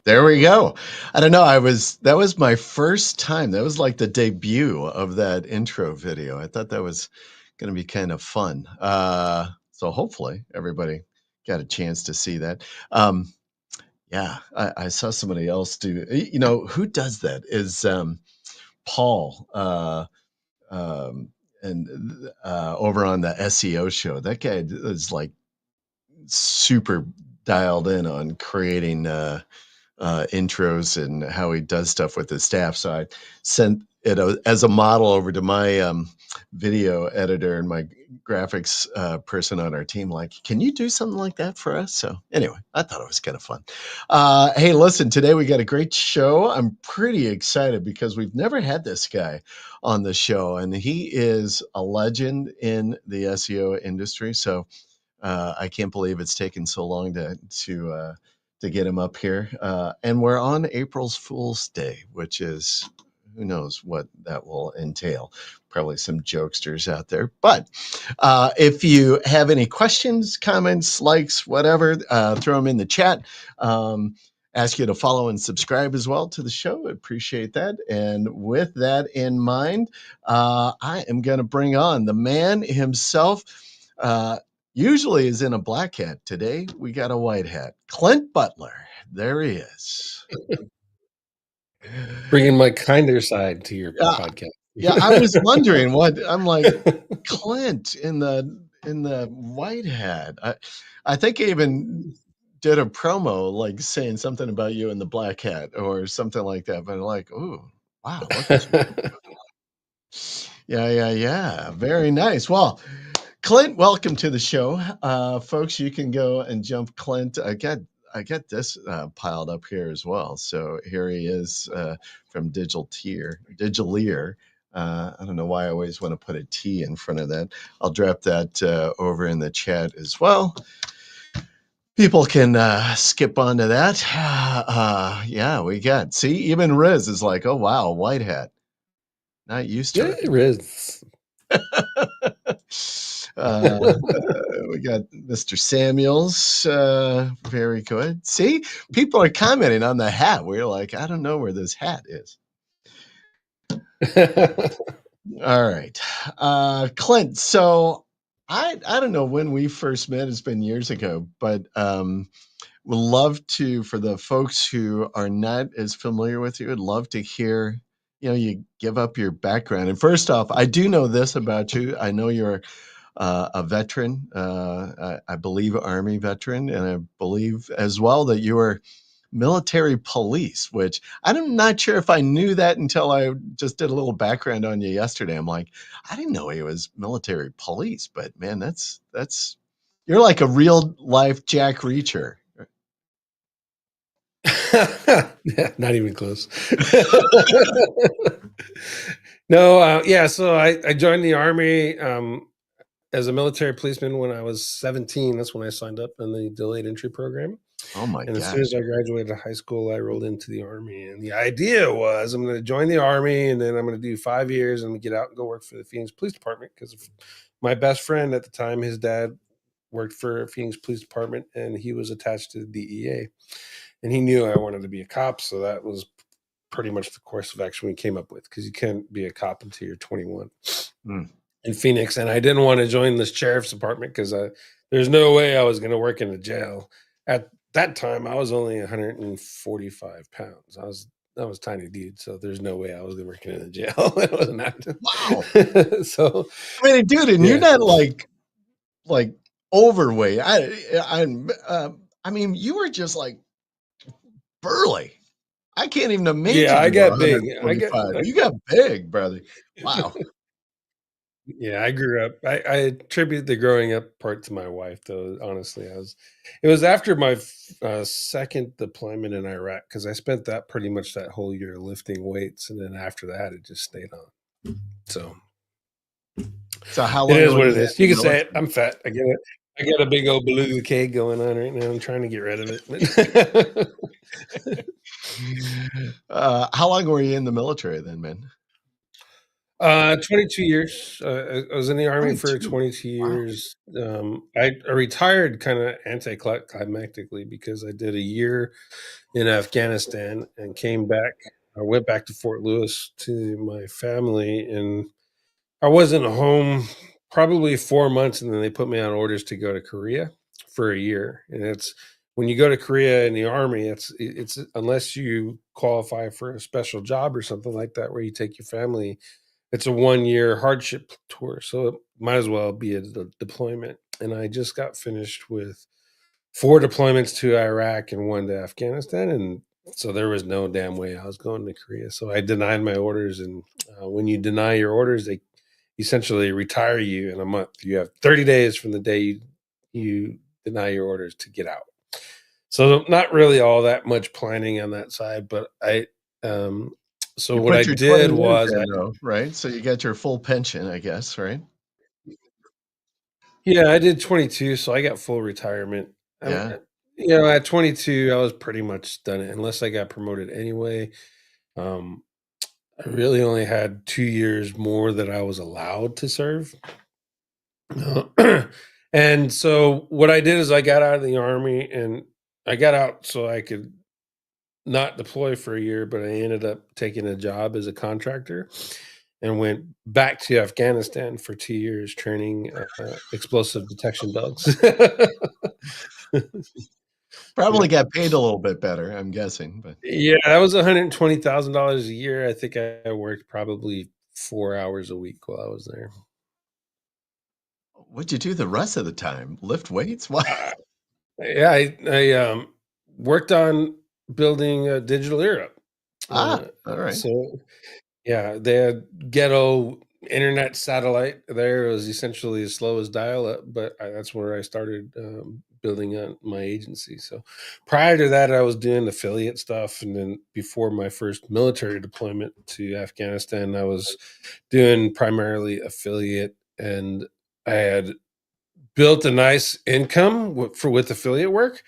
There we go. I don't know. That was my first time. That was like the debut of that intro video. I thought that was going to be kind of fun. So hopefully everybody got a chance to see that. Um, yeah, I saw somebody else do. Who does that? Is Paul um, and over on the SEO show. That guy is like super dialed in on creating intros and how he does stuff with his staff. So I sent it as a model over to my video editor and my graphics person on our team. Like, can you do something like that for us? So anyway, I thought it was kind of fun. Hey, listen, today we got a great show. I'm pretty excited because we've never had this guy on the show, and he is a legend in the SEO industry. So I can't believe it's taken so long to get him up here. And we're on April's Fool's Day, which is who knows what that will entail. Probably some jokesters out there. But if you have any questions, comments, likes, whatever, throw them in the chat. Ask you to follow and subscribe as well to the show. I appreciate that. And with that in mind, I am going to bring on the man himself. Usually is in a black hat. Today, we got a white hat. Clint Butler. There he is. Bringing my kinder side to your Yeah, podcast. yeah, I was wondering what I'm like, Clint in the white hat. I think I even did a promo like saying something about you in the black hat or something like that. But I'm like, ooh, wow, look at you. Yeah. Very nice. Well, Clint, welcome to the show. Folks, you can go and jump Clint. I got this piled up here as well. So here he is from Digitaleer. I don't know why I always want to put a T in front of that. I'll drop that over in the chat as well. People can skip on to that. Yeah, we got. See, even Riz is like, oh, wow, white hat. Not used to it. Riz. We got Mr. Samuels. Very good. See, people are commenting on the hat. We're like, I don't know where this hat is. All right. Clint, so I don't know when we first met. It's been years ago, but would love to, for the folks who are not as familiar with you, would love to hear, you give up your background. And first off, I do know this about you. I know you're a veteran, I believe Army veteran, and I believe as well that you were military police, which I'm not sure if I knew that until I just did a little background on you yesterday. I'm like, I didn't know he was military police, but man, that's you're like a real life Jack Reacher. Yeah, not even close. No, yeah. So I joined the Army as a military policeman when I was 17. That's when I signed up in the delayed entry program. Oh my And as gosh. soon as I graduated high school, I rolled into the Army. And the idea was I'm going to join the Army and then I'm going to do 5 years and get out and go work for the Phoenix Police Department because my best friend at the time, his dad worked for Phoenix Police Department and he was attached to the DEA. And he knew I wanted to be a cop. So that was pretty much the course of action we came up with because you can't be a cop until you're 21 in Phoenix. And I didn't want to join the sheriff's department because there's no way I was going to work in a jail. At that time, I was only 145 pounds. I was tiny dude, so there's no way I was working in a jail. It wasn't happening. Wow. So, I mean, dude, and you're not like overweight. I mean, you were just like burly. I can't even imagine. Yeah, I got big. You got big, brother. Wow. Yeah, I grew up. I attribute the growing up part to my wife, though. Honestly, it was after my second deployment in Iraq because I spent that pretty much that whole year lifting weights, and then after that, it just stayed on. So how long? It is what it is. You can say it. I'm fat. I get it. I got a big old beluga cake going on right now. I'm trying to get rid of it. How long were you in the military then, man? 22 years. I was in the army for 22. 22 Wow. years. I retired kind of anticlimactically because I did a year in Afghanistan and came back. I went back to Fort Lewis to my family, and I wasn't home probably 4 months, and then they put me on orders to go to Korea for a year. And it's when you go to Korea in the army, it's unless you qualify for a special job or something like that, where you take your family, it's a 1 year hardship tour, so it might as well be a deployment. And I just got finished with 4 deployments to Iraq and one to Afghanistan, and so there was no damn way I was going to Korea. So I denied my orders, and when you deny your orders, they essentially retire you in a month. You have 30 days from the day you deny your orders to get out. So not really all that much planning on that side, but um, so You what I put your 20 did years was in though, right? So you got your full pension, I guess, right? Yeah, I did 22, so I got full retirement. I mean, Yeah. at 22, I was pretty much done it unless I got promoted anyway. Um, I really only had 2 years more that I was allowed to serve. And so what I did is I got out of the army, and I got out so I could not deploy for a year, but I ended up taking a job as a contractor and went back to Afghanistan for 2 years training explosive detection dogs. Probably Yeah. got paid a little bit better, I'm guessing, but Yeah, that was $120,000 a year. I think I worked probably 4 hours a week while I was there. what'd you do the rest of the time? Lift weights? What? Uh, yeah, I worked on building a digital era. Ah, all right. So yeah, they had ghetto internet satellite there. It was essentially as slow as dial-up, but that's where I started building on my agency. So prior to that, I was doing affiliate stuff, and then before my first military deployment to Afghanistan, I was doing primarily affiliate, and I had built a nice income with affiliate work,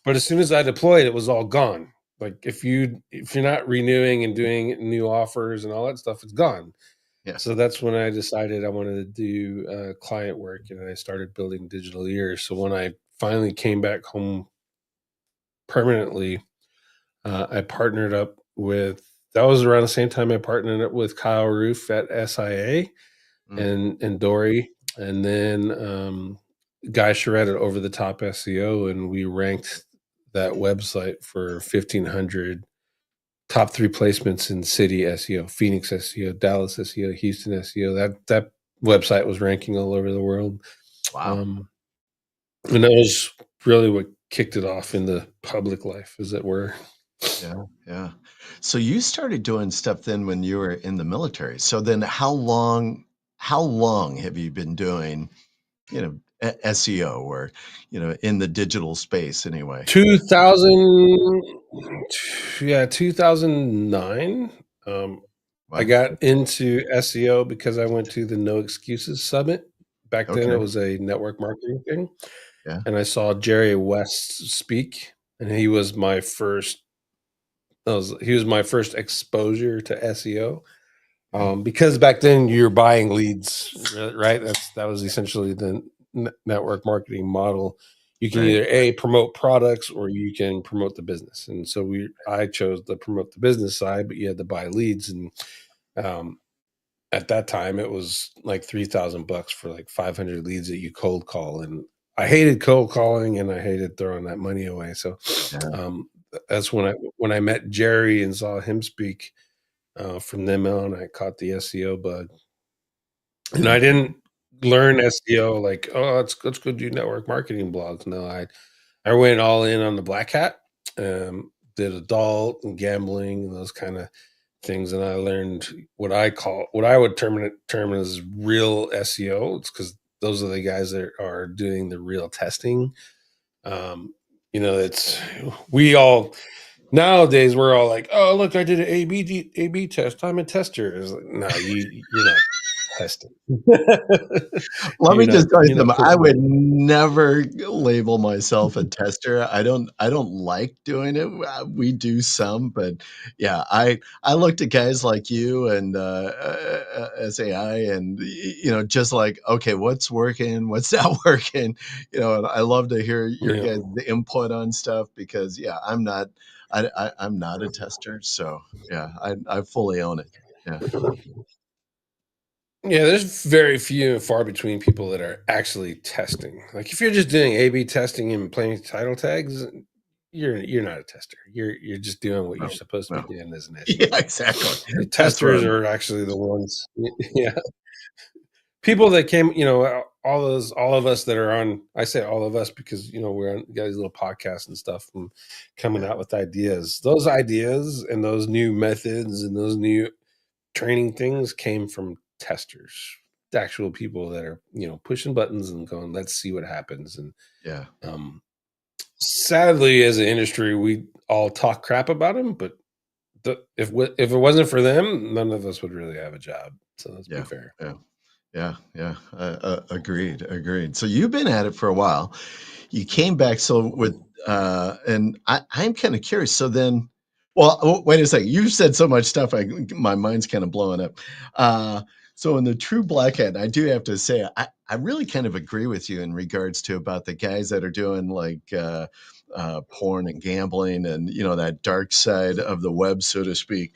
but as soon as I deployed, it was all gone. Like if you're not renewing and doing new offers and all that stuff, it's gone. Yeah. So that's when I decided I wanted to do client work, and I started building Digitaleer. So when I finally came back home permanently, I partnered up with. That was around the same time I partnered up with Kyle Roof at SIA Mm, and Dory, and then Guy Charette at Over the Top SEO, and we ranked that website for 1,500 top 3 placements in city SEO: Phoenix SEO, Dallas SEO, Houston SEO. That website was ranking all over the world, wow. um, and that was really what kicked it off in the public life, as it were. Yeah, yeah. So you started doing stuff then when you were in the military. So then how long have you been doing, SEO or, in the digital space anyway? 2000, yeah, 2009. I Wow. got into SEO because I went to the No Excuses Summit. Back then, it Okay. was a network marketing thing, Yeah. and I saw Jerry West speak, and he was my first exposure to SEO. Okay. Because back then you're buying leads, right? That was essentially the network marketing model. You can Right. either a promote products or you can promote the business. And so I chose to promote the business side, but you had to buy leads. And um, at that time, it was like $3,000 for like 500 leads that you cold call. And I hated cold calling, and I hated throwing that money away. So Yeah. that's when I met Jerry and saw him speak. From then on, I caught the SEO bug, and I Okay. didn't learn SEO like, oh, let's go do network marketing blogs. No, I went all in on the black hat. Did adult and gambling and those kind of things, and I learned what I would term as real SEO. It's because those are the guys that are doing the real testing. Um, it's we all nowadays we're all like, oh look, I did an A B test. I'm a tester. It's like, no, you're not testing. Let me just tell you You're not something. I putting would the never label myself a tester. I don't like doing it. We do some, but yeah, I looked at guys like you and SAI, and just like, okay, what's working, what's not working, and I love to hear your yeah. guys' input on stuff because yeah, I'm not a tester, so yeah, I fully own it. Yeah, Yeah, there's very few and far between people that are actually testing. Like if you're just doing A/B testing and playing title tags, you're not a tester. You're just doing what you're no, supposed to be no. doing as an SEO. Yeah, exactly. The That's what testers I'm. are actually the ones. Yeah, people that came. All of us that are on. I say all of us because we're on guys little podcasts and stuff and coming Yeah, out with ideas. Those ideas and those new methods and those new training things came from testers, the actual people that are pushing buttons and going, let's see what happens. And yeah, um sadly, as an industry, we all talk crap about them, but if it wasn't for them, none of us would really have a job, so let's be yeah, fair. yeah. Yeah, yeah. Agreed, agreed. So you've been at it for a while. You came back. So and I'm kind of curious. So then, well, wait a second. You said so much stuff. My mind's kind of blowing up. So in the true black hat, I do have to say, I really kind of agree with you in regards to about the guys that are doing like porn and gambling and that dark side of the web, so to speak,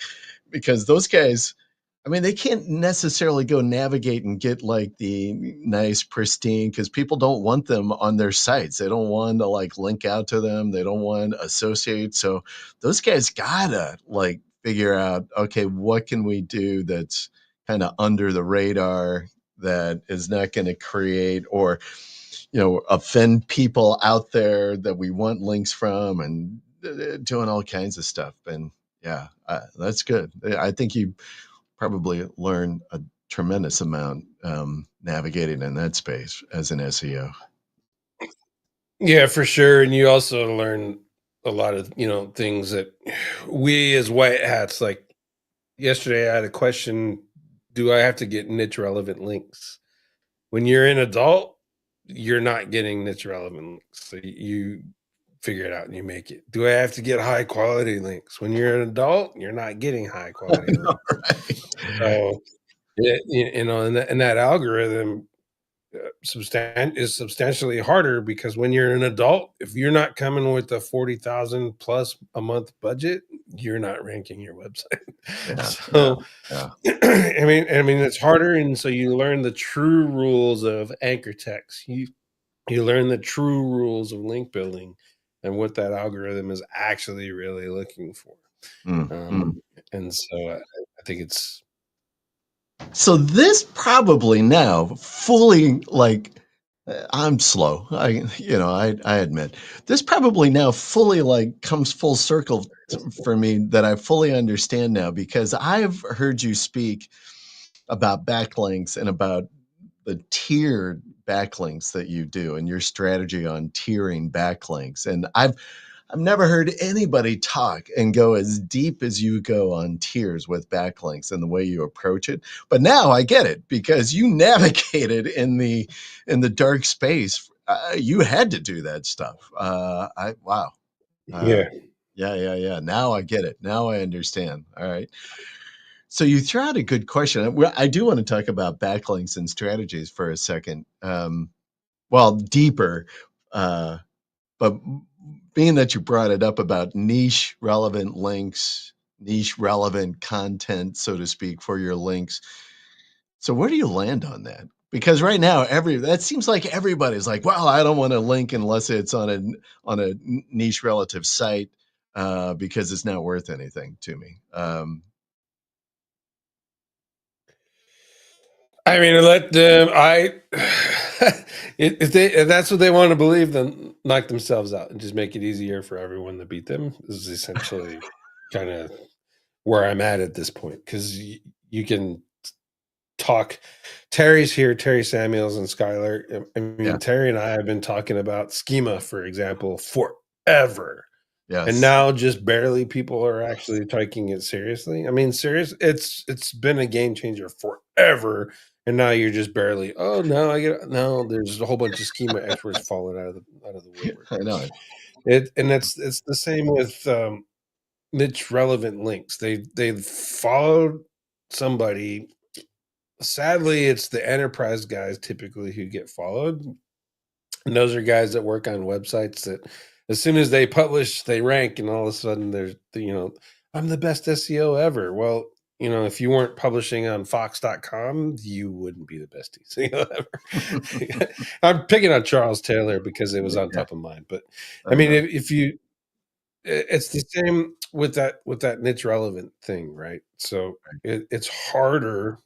because those guys. I mean, they can't necessarily go navigate and get like the nice, pristine, because people don't want them on their sites. They don't want to like link out to them. They don't want to associate. So those guys gotta like figure out, okay, what can we do that's kind of under the radar that is not going to create or offend people out there that we want links from and doing all kinds of stuff. And yeah, that's good. I think you probably learn a tremendous amount navigating in that space as an SEO. Yeah, for sure. And you also learn a lot of things that we as white hats, like yesterday I had a question, do I have to get niche relevant links? When you're an adult, you're not getting niche relevant links. So you figure it out and you make it. Do I have to get high quality links? When you're an adult, you're not getting high quality All links. right. So, and that algorithm is substantially harder because when you're an adult, if you're not coming with a 40,000 plus a month budget, you're not ranking your website. Yeah, yeah, So, yeah, I mean, it's harder, and so you learn the true rules of anchor text. You learn the true rules of link building and what that algorithm is actually really looking for. mm, Um, mm. and so I think it's So this probably now fully like I'm slow. I admit this probably now fully like comes full circle for me that I fully understand now because I've heard you speak about backlinks and about the tiered backlinks that you do and your strategy on tiering backlinks. And I've never heard anybody talk and go as deep as you go on tiers with backlinks and the way you approach it. But now I get it because you navigated in the dark space. You had to do that stuff. I wow. Uh, yeah. yeah, yeah, yeah. Now I get it. Now I understand. All right. So you threw out a good question. Well, I do want to talk about backlinks and strategies for a second. Well, deeper, uh, but being that you brought it up about niche relevant links, niche relevant content, so to speak, for your links. So where do you land on that? Because right now, that seems like everybody's like, well, I don't want to link unless it's on a niche relative site because it's not worth anything to me. I mean, let them. If that's what they want to believe, then knock themselves out and just make it easier for everyone to beat them. This is essentially kind of where I'm at this point because you can talk. Terry's here, Terry Samuels and Skylar. I Yeah, mean, Terry and I have been talking about schema, for example, forever. And Yes. now just barely people are actually taking it seriously. I mean, it's been a game changer forever. And now you're just barely, oh no, no, there's a whole bunch of schema experts falling out of the woodwork. I know it. And it's the same with niche relevant links. They followed somebody. Sadly, it's the enterprise guys typically who get followed. And those are guys that work on websites that as soon as they publish, they rank, and all of a sudden there's, I'm the best SEO ever. Well, if you weren't publishing on Fox.com, you wouldn't be the best SEO ever. I'm picking on Charles Taylor because it was on Yeah, top of mine. But I I mean, know. if you, it's the same with that niche relevant thing, right? So it's harder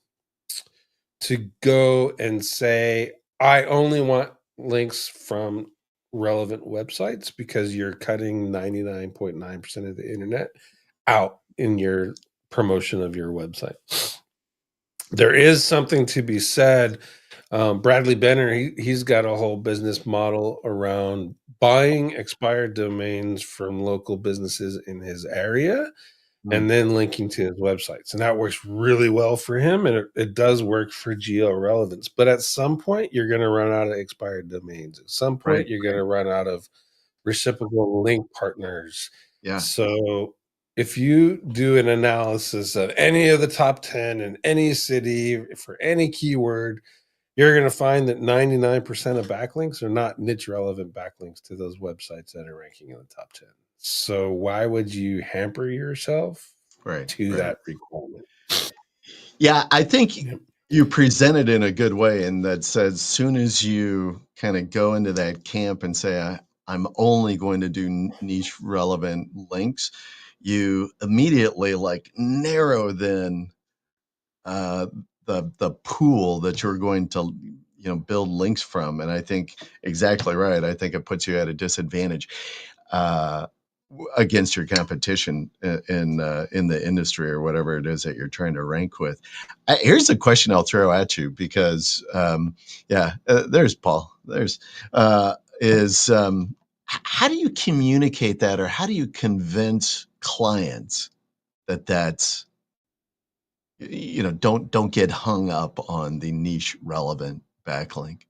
to go and say, I only want links from relevant websites because you're cutting 99.9% of the internet out in your promotion of your website. There is something to be said. Bradley Benner, he's got a whole business model around buying expired domains from local businesses in his area Mm, and then linking to his websites. And that works really well for him. And it does work for geo relevance. But at some point, you're going to run out of expired domains. At some right, point, you're going right. to run out of reciprocal link partners. Yeah, So if you do an analysis of any of the top 10 in any city for any keyword, you're going to find that 99% of backlinks are not niche relevant backlinks to those websites that are ranking in the top 10. So why would you hamper yourself right, to right. that requirement? Yeah, I think Yep. you present it in a good way, and that says, soon as you kind of go into that camp and say, I'm only going to do niche relevant links, you immediately like narrow then uh, the pool that you're going to build links from. And I think exactly right. I think it puts you at a disadvantage uh, against your competition in the industry or whatever it is that you're trying to rank with. Here's a question I'll throw at you because there's Paul. There's is how do you communicate that, or how do you convince clients that that's don't get hung up on the niche relevant backlink?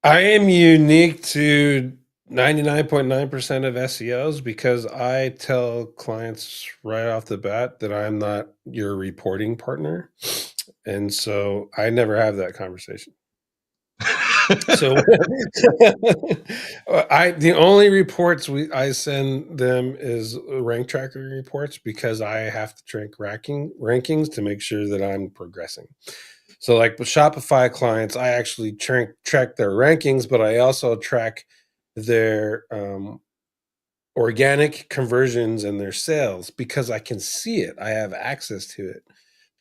I am unique to 99.9% of SEOs because I tell clients right off the bat that I'm not your reporting partner. And so I never have that conversation. So the only reports I send them is rank tracker reports because I have to track rankings to make sure that I'm progressing. So like with Shopify clients, I actually track their rankings, but I also track their organic conversions and their sales because I can see it. I have access to it.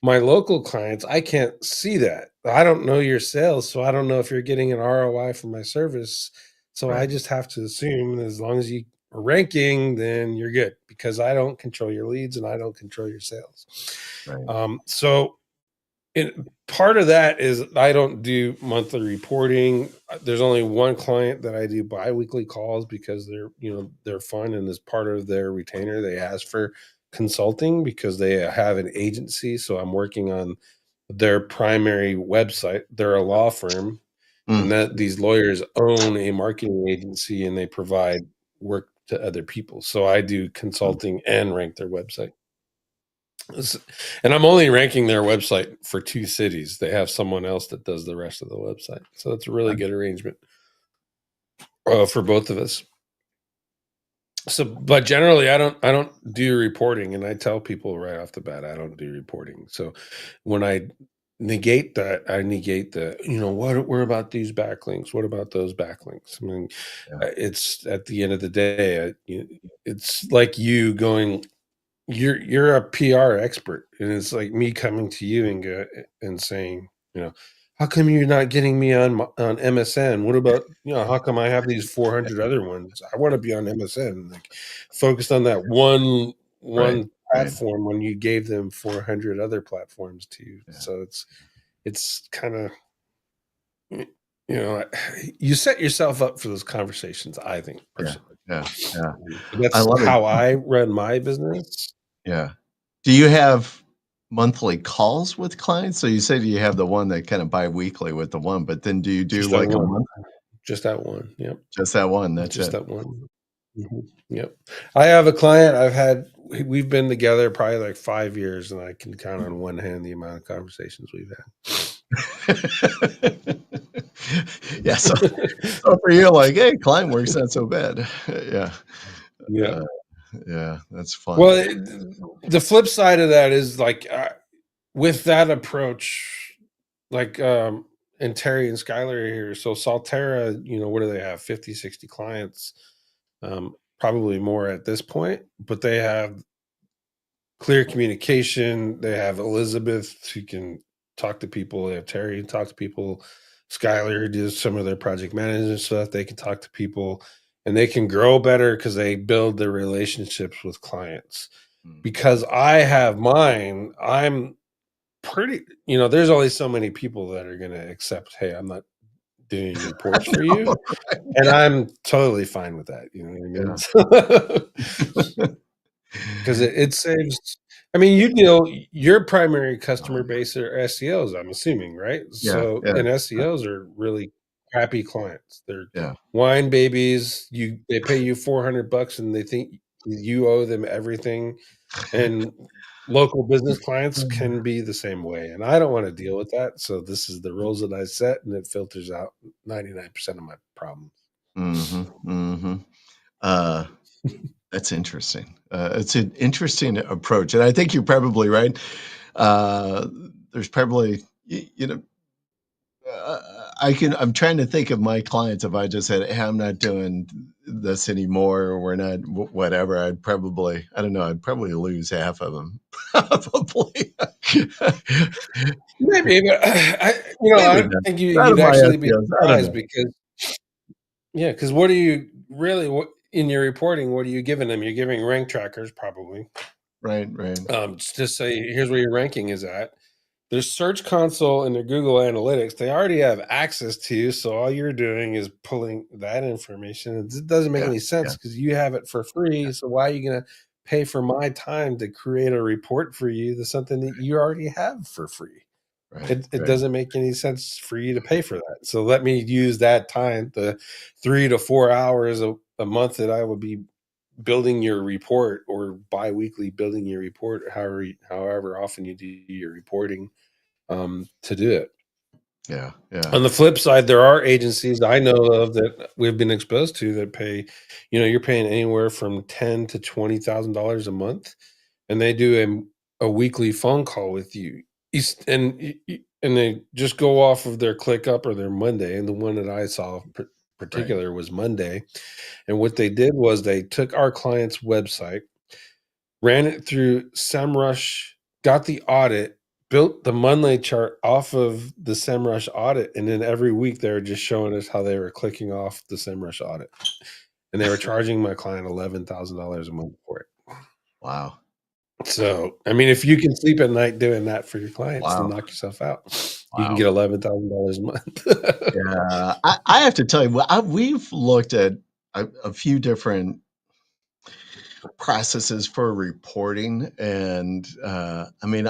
My local clients, I can't see that. I don't know your sales, so I don't know if you're getting an ROI from my service. So I Right, just have to assume that as long as you are ranking, then you're good because I don't control your leads and I don't control your sales. right. So part of that is I don't do monthly reporting. There's only one client that I do biweekly calls because they're fun, and as part of their retainer, they ask for consulting because they have an agency. So I'm working on their primary website. They're a law firm, and Mm, that these lawyers own a marketing agency and they provide work to other people. So I do mm, consulting and rank their website. And I'm only ranking their website for 2 cities. They have someone else that does the rest of the website. So it's a really right, good arrangement for both of us. So, but generally, I don't do reporting, and I tell people right off the bat I don't do reporting. So when I negate that, I negate the what about these backlinks? What about those backlinks? I mean, yeah, it's at the end of the day, it's like you going you're a PR expert, and it's like me coming to you and saying, how come you're not getting me on MSN? What about how come I have these 400 other ones? I want to be on MSN. Like focused on that right, one right, platform when you gave them 400 other platforms to you. yeah, So it's kind of you know you set yourself up for those conversations. I think yeah, personally. Yeah, yeah. I That's love it. how I run my business. Yeah. Do you have monthly calls with clients? So you said you have the one that kind of biweekly with the one, but then do you do Just that like a one. month? Just that one. Yep. Just that one, that's Just it. that one. Yep. I have a client we've been together probably like 5 years, and I can count on one hand the amount of conversations we've Yeah, so had. so for you, like, "Hey, client work's not so bad." Yeah, Yeah. uh, yeah, that's fun. Well, the flip side of that is like, with that approach, like, and Terry and Skylar are here. So Salterra, what do they have? 50, 60 clients, probably more at this point, but they have clear communication. They have Elizabeth who can talk to people. They have Terry who talk to people. Skylar who does some of their project management stuff. They can talk to people, and they can grow better because they build their relationships with clients. Mhm. Because I have mine, I'm pretty, there's only so many people that are going to accept, hey, I'm not doing reports for you. And I'm totally fine with that. You know Yeah. what I mean? Because it saves. I mean, your primary customer base are SEOs, I'm assuming, right? Yeah, So, yeah, and SEOs are really happy clients. They're yeah. wine babies. They pay you $400 and they think you owe them everything. And local business clients can be the same way. And I don't want to deal with that. So this is the rules that I set, and it filters out 99% of my problems. Mhm, mhm. Uh, that's interesting. It's an interesting approach, and I think you're probably right. Uh, there's probably you know, I'm trying to think of my clients if I just said, "Hey, I'm not doing this anymore," or "We're not whatever," I don't know, I'd probably lose half of them, probably. Maybe, but Maybe I not. think Not of you'd my actually be SEOs, I don't surprised know. because yeah, because what are you really what in your reporting? What are you giving them? You're giving rank trackers probably. Right, right, Just say here's where your ranking is at. Their Search Console and their Google Analytics, they already have access to, so all you're doing is pulling that information. It doesn't make yeah, any yeah, sense because you have it for free. So why are you going to pay for my time to create a report for you? That's something that you already have for free. right, It right. doesn't make any sense for you to pay for that. So let me use that time, the 3 to 4 hours a month that I would be building your report or biweekly building your report, however often you do your reporting, to do it. Yeah, yeah, On the flip side, there are agencies I know of that we've been exposed to that pay, you're paying anywhere from $10,000 to $20,000 a month, and they do a weekly phone call with you. And they just go off of their ClickUp or their Monday. And the one that I saw right, particular was Monday. And what they did was they took our client's website, ran it through SEMrush, got the audit, built the monthly chart off of the SEMrush audit, and then every week they were just showing us how they were clicking off the SEMrush audit, and they were charging my client $11,000 a month for it. wow, So, I mean, if you can sleep at night doing that for your clients, then wow, knock yourself out. You can wow. get $11,000 a month. Yeah, I have to tell you, well, we've looked at a few different processes for reporting, and I mean,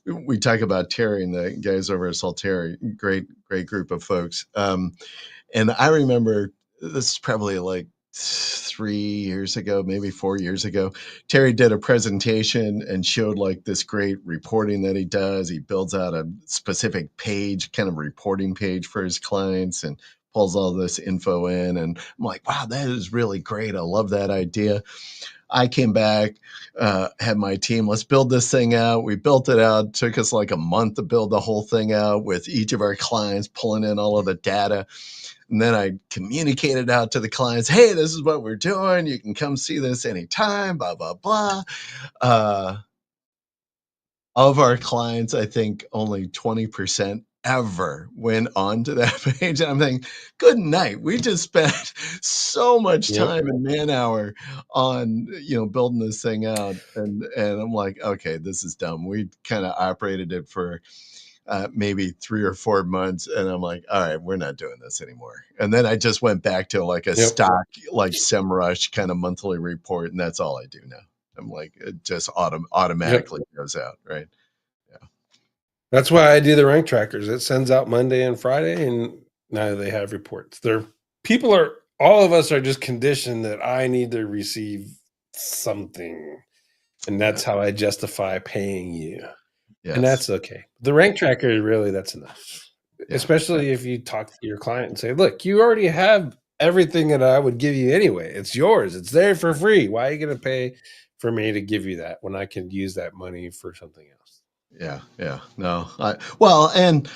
we talk about Terry and the guys over at Salterra, great group of folks. And I remember this is probably like 3 years ago, maybe 4 years ago. Terry did a presentation and showed like this great reporting that he does. He builds out a specific page, kind of reporting page for his clients, and pulls all this info in. And I'm like, wow, that is really great. I love that idea. I came back, had my team, let's build this thing out. We built it out. It took us like a month to build the whole thing out with each of our clients pulling in all of the data. And then I communicated out to the clients, hey, this is what we're doing. You can come see this anytime, blah, blah, blah. Uh, of our clients, I think only 20% ever went onto that page. And I'm thinking, good night. We just spent so much Yep. time and man hour on, building this thing out. And I'm like, okay, this is dumb. We kind of operated it for maybe 3 or 4 months, and I'm like, all right, we're not doing this anymore. And then I just went back to like a Yep. stock, like SEMrush kind of monthly report, and that's all I do now. I'm like, it just Yep. automatically goes out, right? Yeah, That's why I do the rank trackers. It sends out Monday and Friday, and now they have reports. All of us are just conditioned that I need to receive something. And yeah, that's how I justify paying you. And yes, that's okay. The rank tracker, really, that's enough. yeah, yeah, Especially if you talk to your client and say, look, you already have everything that I would give you anyway. It's yours. It's there for free. Why are you going to pay for me to give you that when I can use that money for something else? yeah, yeah. No, well, and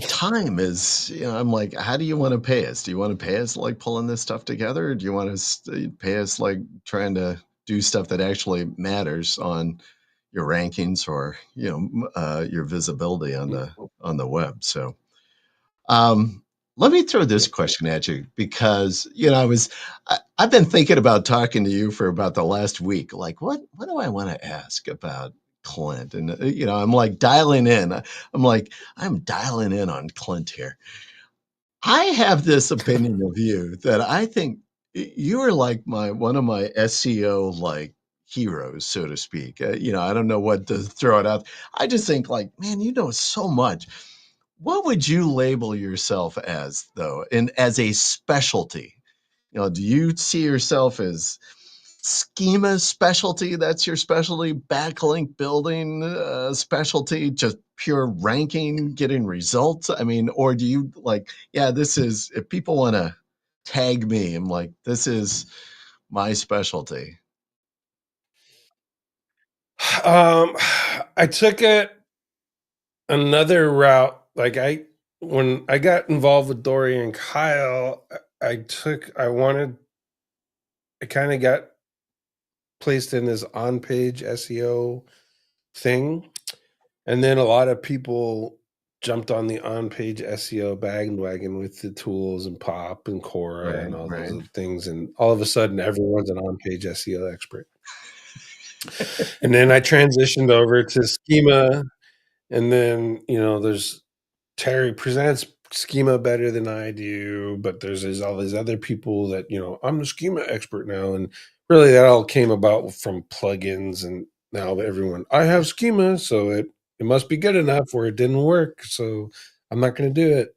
time is, I'm like, how do you want to pay us? Do you want to pay us like pulling this stuff together? Or do you want to pay us like trying to do stuff that actually matters on your rankings or, your visibility on the web? So, um, let me throw this Yep. question at you because, I've been thinking about talking to you for about the last week. Like, what do I want to ask about Clint? And, I'm like dialing in. I'm like, I'm dialing in on Clint here. I have this opinion of you that I think you are like one of my SEO like heroes, so to speak. I don't know what to throw it out. I just think like, man, you know so much. What would you label yourself as, though, and as a specialty? Do you see yourself as schema specialty? That's your specialty, backlink building specialty, just pure ranking, getting results? I mean, or do you like, yeah, this is, if people want to tag me, I'm like, this is my specialty. Um, I took it another route. When I got involved with Dory and Kyle, I kind of got placed in this on page SEO thing. And then a lot of people jumped on the on page SEO bandwagon with the tools and Pop and Cora Right, and all those right. other things. And all of a sudden, everyone's an on page SEO expert. And then I transitioned over to schema. And then, there's Terry presents schema better than I do, but there's all these other people that, I'm the schema expert now. And really that all came about from plugins, and now everyone, I have schema, so it must be good enough, or it didn't work. So I'm not going to do it.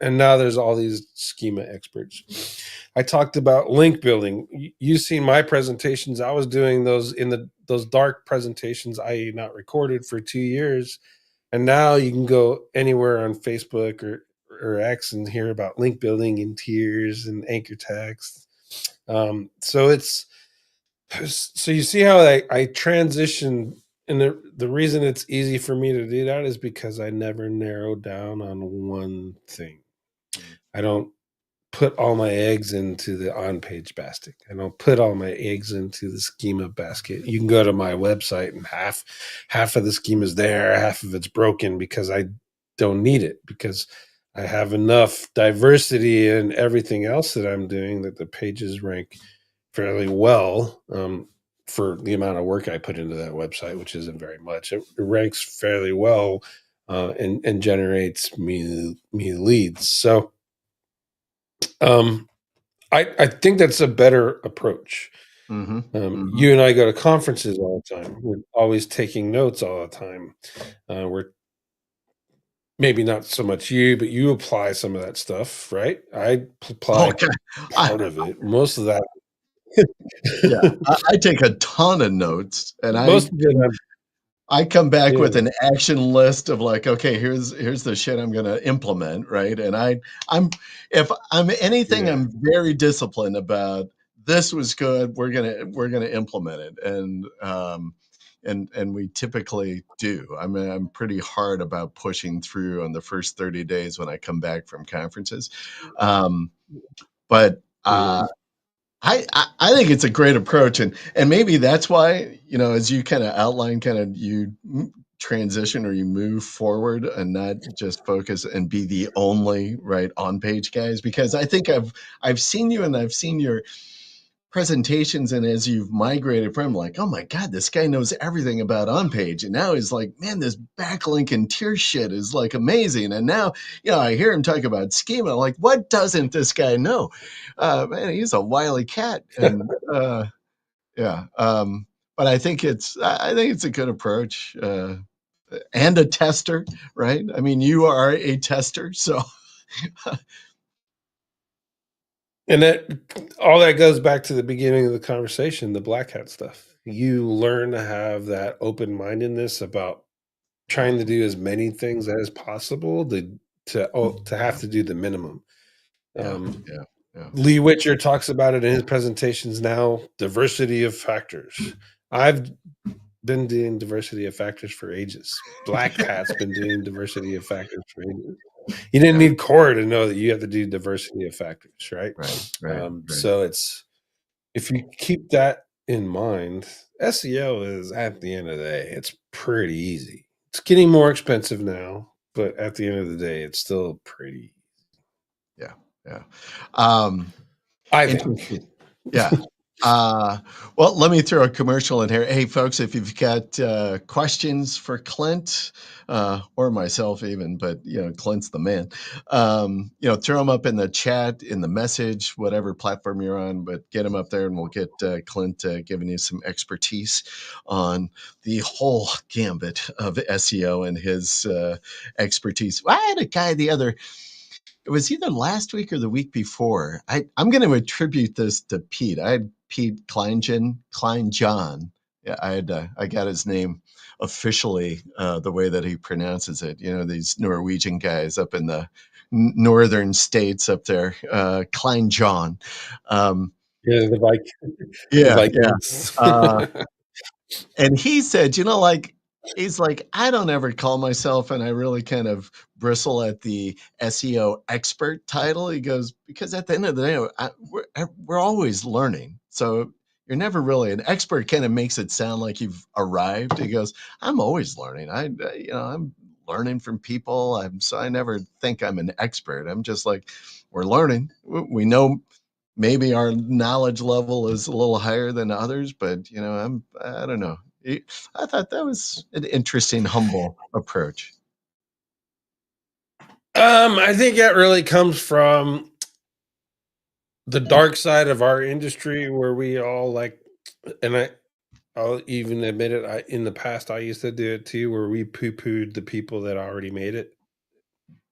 And now there's all these schema experts. I talked about link building. You've seen my presentations. I was doing those in those dark presentations, i.e. not recorded, for 2 years, and now you can go anywhere on Facebook or X and hear about link building and tiers and anchor text. So you see how I transition, and the reason it's easy for me to do that is because I never narrow down on one thing. I don't put all my eggs into the on-page basket. I don't put all my eggs into the schema basket. You can go to my website and half of the schema is there, half of it's broken because I don't need it, because I have enough diversity in everything else that I'm doing that the pages rank fairly well, for the amount of work I put into that website, which isn't very much. It ranks fairly well, and generates me leads. So, um, I think that's a better approach. Mm-hmm. Mm-hmm. You and I go to conferences all the time. We're always taking notes all the time. We're maybe not so much you, but you apply some of that stuff, right? I apply Okay. I, part of it. Most of that, yeah, I take a ton of notes, and most of it, I come back with yeah, an action list of like, okay, here's the shit I'm gonna implement, right? And I'm if I'm anything, yeah. I'm very disciplined about this was good, we're gonna implement it. And we typically do. I mean, I'm pretty hard about pushing through on the first 30 days when I come back from conferences. Um, but Mhm. I think it's a great approach, and maybe that's why, as you kind of outline, kind of you transition or you move forward and not just focus and be the only right on page guys, because I think I've seen you, and I've seen presentations, and as you've migrated from, like, oh my god, this guy knows everything about on page, and now he's like, man, this backlink and tier shit is like amazing. And now, I hear him talk about schema, like, what doesn't this guy know? Man, he's a wily cat. And yeah, but I think it's a good approach, and a tester, right? I mean, you are a tester, so And all that goes back to the beginning of the conversation, the black hat stuff. You learn to have that open mindedness about yeah, trying to do as many things as possible to have to do the minimum. yeah, Um, yeah, yeah, Lee Witcher talks about it in his presentations now. Diversity of factors. I've been doing diversity of factors for ages. Black Hat's been doing diversity of factors for ages. You didn't yeah. need core to know that you have to do diversity of factors, right? Right, right, right. So it's if you keep that in mind, SEO is at the end of the day, it's pretty easy. It's getting more expensive now, but at the end of the day, it's still pretty. Yeah, yeah. Um, I think. Interesting. Yeah. Well, let me throw a commercial in here. Hey, folks, if you've got questions for Clint, or myself even, but Clint's the man. Throw them up in the chat, in the message, whatever platform you're on, but get them up there, and we'll get Clint giving you some expertise on the whole gambit of SEO and his expertise. I had a guy it was either last week or the week before. I'm going to attribute this to Pete. I had Pete Kleinjohn. Yeah, I got his name officially the way that he pronounces it. These Norwegian guys up in the northern states up there, Kleinjohn. Um, Yeah, the yeah, yeah. Vikings. Uh, and he said, he's like, I don't ever call myself, and I really kind of bristle at the SEO expert title. He goes, because at the end of the day, we're always learning. So you're never really an expert. Kind of makes it sound like you've arrived. He goes, I'm always learning. I'm learning from people. So I never think I'm an expert. I'm just like, we're learning. We know maybe our knowledge level is a little higher than others, but I don't know. I thought that was an interesting, humble approach. I think that really comes from the dark side of our industry where we all like, and I'll even admit it. In the past, I used to do it too, where we poo-pooed the people that already made it,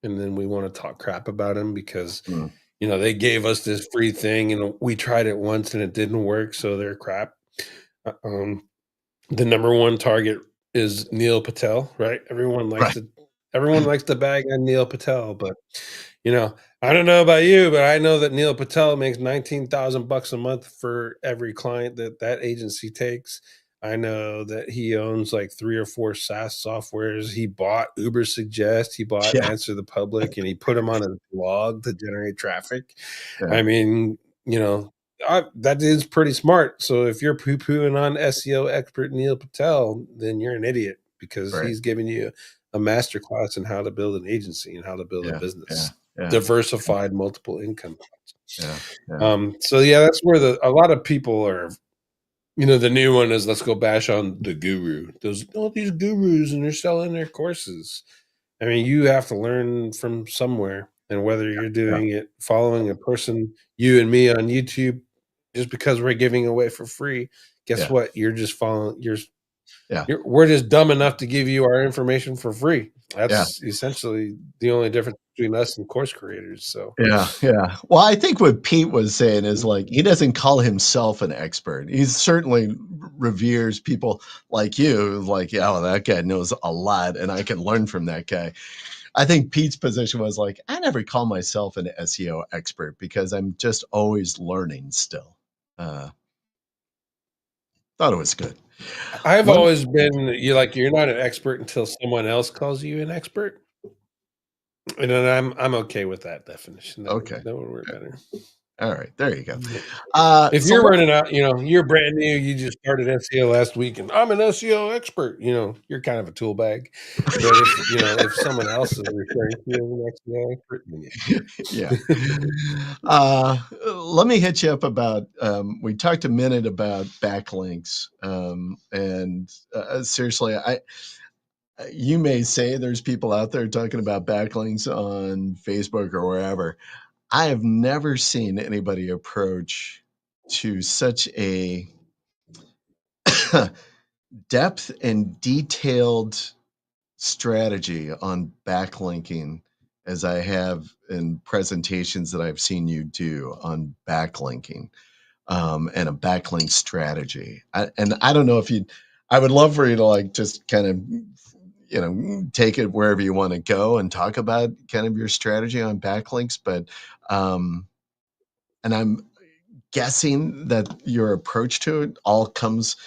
and then we want to talk crap about them because Mm. they gave us this free thing, and we tried it once and it didn't work, so they're crap. Um, the number one target is Neil Patel, right? Right. Everyone likes to bag on Neil Patel, but I don't know about you, but I know that Neil Patel makes $19,000 a month for every client that agency takes. I know that he owns like 3 or 4 SaaS softwares. He bought Uber Suggest, he bought Yeah. Answer the Public, and he put them on his blog to generate traffic. Yeah. I mean, that is pretty smart. So if you're poo-pooing on SEO expert Neil Patel, then you're an idiot because Right. he's giving you a master class in how to build an agency and how to build a Yeah. Yeah. business, Yeah. diversified multiple income. Yeah. Yeah. So yeah, that's where a lot of people are. The new one is let's go bash on the guru. Those all these gurus and they're selling their courses. I mean, you have to learn from somewhere, and whether you're Yeah. doing it following a person, you and me on YouTube, just because we're giving away for free, guess Yeah. what? You're just following. Yeah. We're just dumb enough to give you our information for free. Yeah. That's essentially the only difference between us and course creators. So, Yeah, yeah. Well, I think what Pete was saying is like he doesn't call himself an expert. He certainly reveres people like you, like, yeah, well, that guy knows a lot and I can learn from that guy. I think Pete's position was like, I never call myself an SEO expert because I'm just always learning still. Uh, Thought it was good. I've One, always been you're not an expert until someone else calls you an expert, and then I'm okay with that definition. okay. That would work better. All right, there you go. If So you're let running out, you're brand new, you just started SEO last week, and I'm an SEO expert. You're kind of a tool bag. But if someone else is referring to you as an SEO expert, then yeah. yeah. Let me hit you up about. We talked a minute about backlinks, and seriously, you may say there's people out there talking about backlinks on Facebook or wherever. I have never seen anybody approach to such a depth and detailed strategy on backlinking as I have in presentations that I've seen you do on backlinking, and a backlink strategy. And I don't know if you, I would love for you to like just kind of, take it wherever you want to go and talk about kind of your strategy on backlinks. But, and I'm guessing that your approach to it all comes,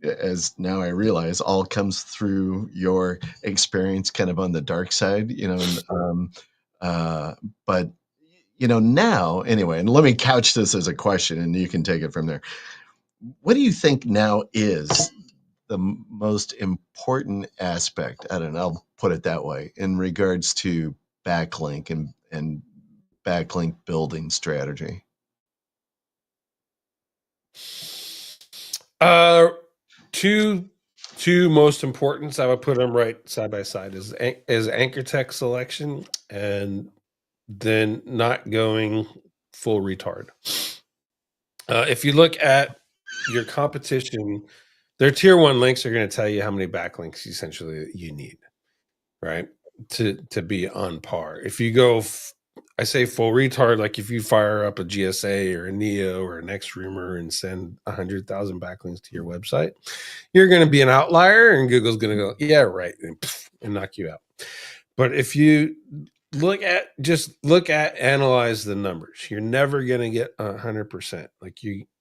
as now I realize, all comes through your experience kind of on the dark side, and, uh, but now anyway, and let me couch this as a question and you can take it from there. What do you think now is the most important aspect? I don't know, I'll put it that way, in regards to backlink and backlink building strategy. Uh, two two most important, I would put them right side by side, is anchor text selection, and then not going full retard. If you look at your competition, their tier one links are going to tell you how many backlinks essentially you need, right? To be on par. If you go, I say full retard, like if you fire up a GSA or a Neo or an Xroomer and send 100,000 backlinks to your website, you're going to be an outlier, and Google's going to go, yeah, right, and knock you out. But if you look at analyze the numbers, you're never going to get 100%. Like,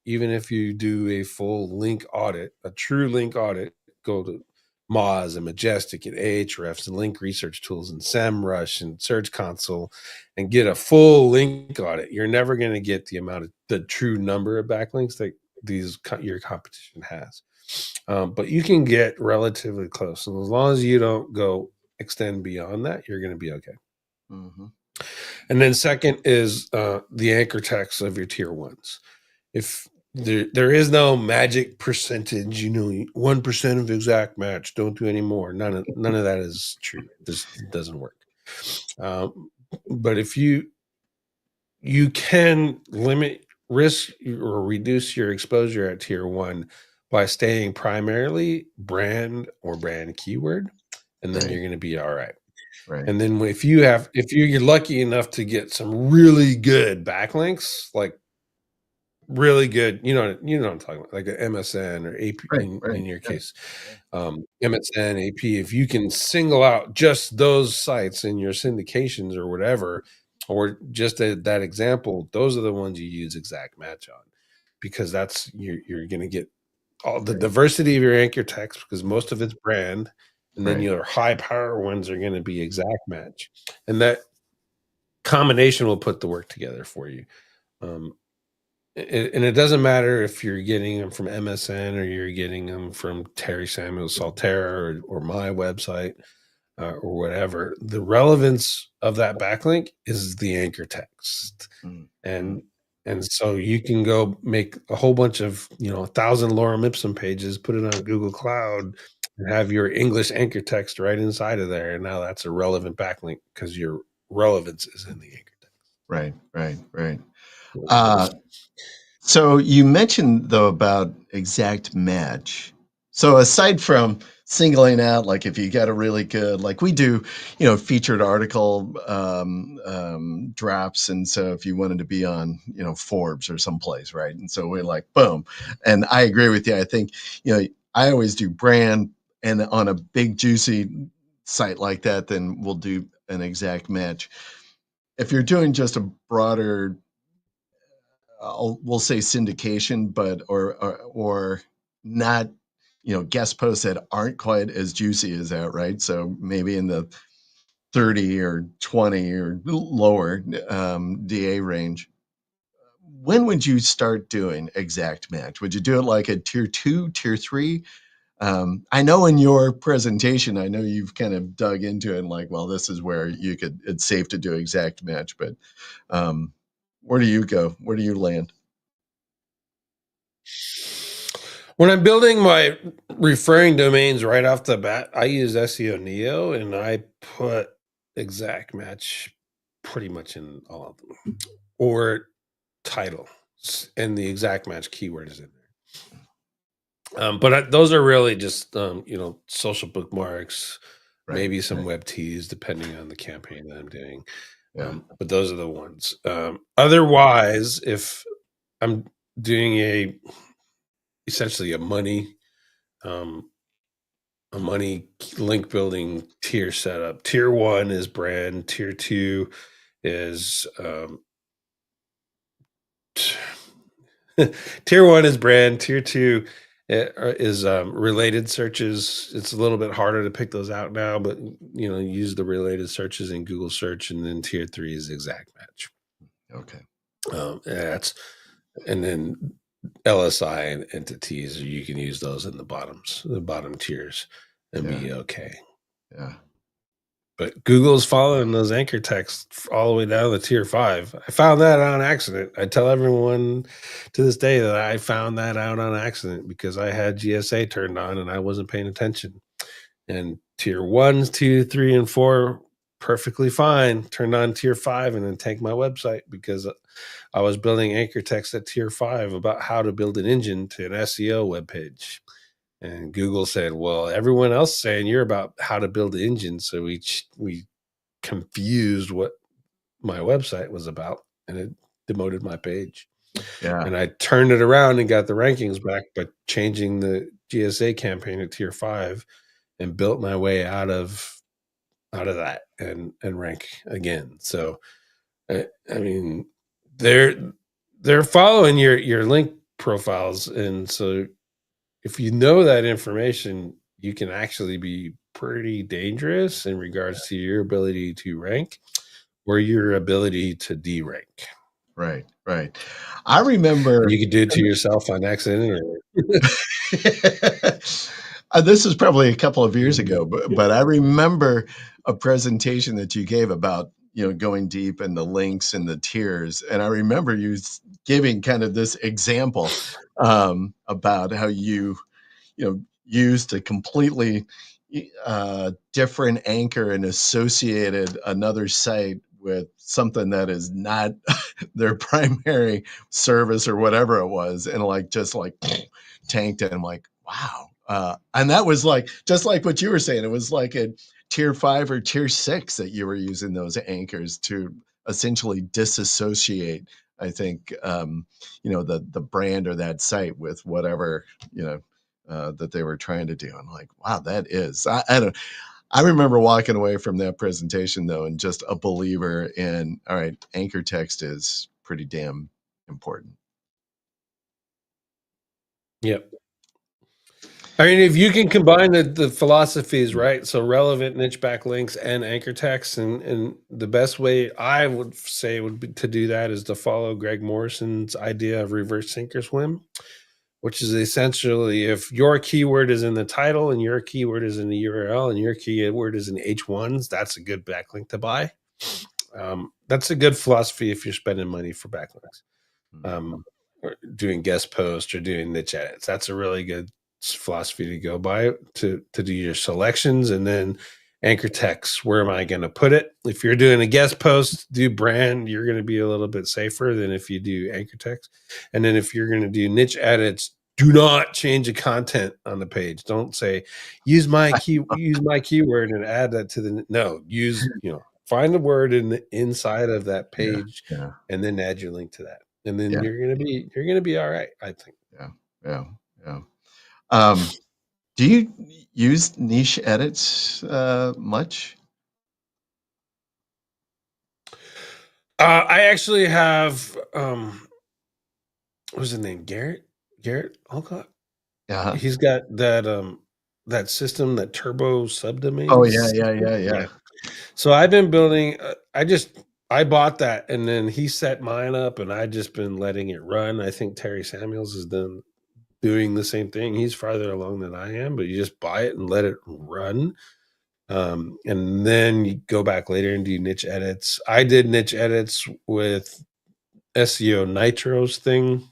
even if you do a full link audit, a true link audit, go to Moz and Majestic and Ahrefs and link research tools and SEMrush and Search Console and get a full link audit, you're never going to get the true number of backlinks that your competition has. But you can get relatively close, and as long as you don't go extend beyond that, you're going to be okay. Mm-hmm. And then second is the anchor text of your tier ones. If there is no magic percentage, 1% of exact match, don't do any more. None of that is true. This doesn't work. But if you can limit risk or reduce your exposure at tier one by staying primarily brand or brand keyword, and then Right. you're going to be all right. Right. And then if you're lucky enough to get some really good backlinks, like really good, what I'm talking about, like an MSN or AP Right. Right. in your Yeah. case, MSN, AP, if you can single out just those sites in your syndications or whatever, or just that example, those are the ones you use exact match on, because that's you're going to get all the Right. diversity of your anchor text, because most of it's brand, and then Right. your high power ones are going to be exact match, and that combination will put the work together for you. Um, and it doesn't matter if you're getting them from MSN or you're getting them from Terry Samuel Salterra or my website, or whatever. The relevance of that backlink is the anchor text, Mm-hmm. and so you can go make a whole bunch of 1,000 lorem ipsum pages, put it on Google Cloud, and have your English anchor text right inside of there. And now that's a relevant backlink because your relevance is in the anchor Right. Right. Right. text. So you mentioned though about exact match. So aside from singling out, like if you got a really good, like we do, featured article drops, and so if you wanted to be on, Forbes or someplace, right? And so we're like, boom. And I agree with you. I think, I always do brand, and on a big juicy site like that, then we'll do an exact match. If you're doing just a broader, we'll say syndication, but or not, guest posts that aren't quite as juicy as that, right? So maybe in the 30 or 20 or lower DA range. when would you start doing exact match? Would you do it like at tier 2, tier 3? I know in your presentation, I know you've kind of dug into it and like, well, this is where it's safe to do exact match, but where do you go? Where do you land? When I'm building my referring domains right off the bat, I use SEO Neo and I put exact match pretty much in all of them, or title, and the exact match keyword is in there. But those are really just social bookmarks, Right, maybe some right. web teas, depending on the campaign that I'm doing. Yeah, But those are the ones. Otherwise, if I'm doing essentially um, a money link building tier setup. Tier 1 is brand. Tier 2 is tier 1 is brand. Tier 2 is related searches. It's a little bit harder to pick those out now, but use the related searches in Google search. And then tier 3 is exact match. okay. That's and then LSI and entities, you can use those in the bottom tiers and Yeah, be okay. yeah. But Google's following those anchor texts all the way down to tier 5. I found that on accident. I tell everyone to this day that I found that out on accident because I had GSA turned on and I wasn't paying attention. And tier 1, 2, 3, and 4 perfectly fine. Turned on tier 5 and then tanked my website because I was building anchor text at tier 5 about how to build an engine to an SEO webpage. And Google said, "Well, everyone else is saying you're about how to build the engine." So we confused what my website was about, and it demoted my page. Yeah, And I turned it around and got the rankings back by changing the GSA campaign to tier 5 and built my way out of that and rank again. So I mean, they're following your link profiles, and so if you know that information, you can actually be pretty dangerous in regards to your ability to rank or your ability to derank. right, right. I remember And you could do it to yourself on accident or this was probably a couple of years Mhm. ago, but I remember a presentation that you gave about, going deep in the links and the tiers, and I remember you giving kind of this example about how used a completely different anchor and associated another site with something that is not their primary service or whatever it was, and like just like tanked it. I'm like, wow. And that was like just like what you were saying. It was like a tier 5 or tier 6 that you were using those anchors to essentially disassociate. I think the brand or that site with whatever that they were trying to do. I'm like, wow, that is. I don't. I remember walking away from that presentation though, and just a believer in. All right, anchor text is pretty damn important. Yep. I mean, if you can combine the philosophies, right? So relevant niche backlinks and anchor text, and the best way I would say would be to do that is to follow Greg Morrison's idea of reverse sink or swim, which is essentially if your keyword is in the title and your keyword is in the URL and your keyword is in H1s, that's a good backlink to buy. That's a good philosophy if you're spending money for backlinks. Mhm. Um, or doing guest posts or doing niche edits. That's a really good philosophy to go by to do your selections and then anchor text. Where am I going to put it? If you're doing a guest post, do brand, you're going to be a little bit safer than if you do anchor text. And then if you're going to do niche edits, do not change the content on the page. Don't say use my keyword and add that to the no. Use find the word in the inside of that Yeah, page yeah, and then add your link to that, and then yeah, you're gonna be all right, I think. yeah, yeah, yeah. Um, do you use niche edits much? I actually have what's his name? Garrett Alcott. Yeah. He's got that system, that turbo Oh subdomains yeah, yeah, system. yeah, Yeah. yeah. So I've been building. I just I bought that, and then he set mine up, and I just been letting it run. I think Terry Samuels is doing the same thing. He's farther along than I am, but you just buy it and let it run. And then you go back later and do niche edits. I did niche edits with SEO Nitro's thing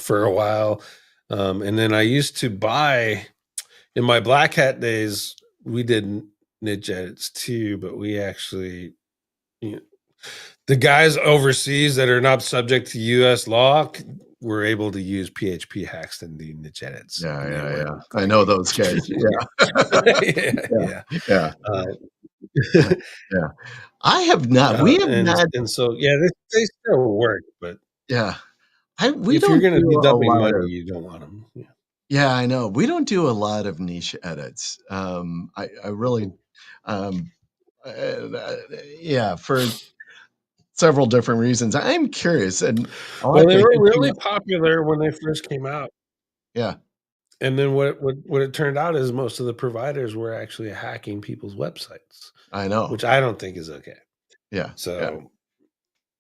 for a while. And then I used to buy in my Black Hat days, we did niche edits too, but we actually, you know, the guys overseas that are not subject to US law were able to use PHP hacks and do niche edits. Yeah, And they yeah, yeah. weren't I like, know those guys. Yeah. yeah, Yeah, yeah. yeah, Uh, yeah. I have not we have not and so yeah, they still work, but yeah. We if you're don't gonna be do a dumping lot money, of you don't want them. Yeah. yeah, I know. We don't do a lot of niche edits. I really, Mhm. um, uh, yeah, for several different reasons. I'm curious, and I'll Well, have they to were hit you really up. popular when they first came out, Yeah, and then what it turned out is most of the providers were actually hacking people's websites, I know. which I don't think is okay. Yeah, yeah. So,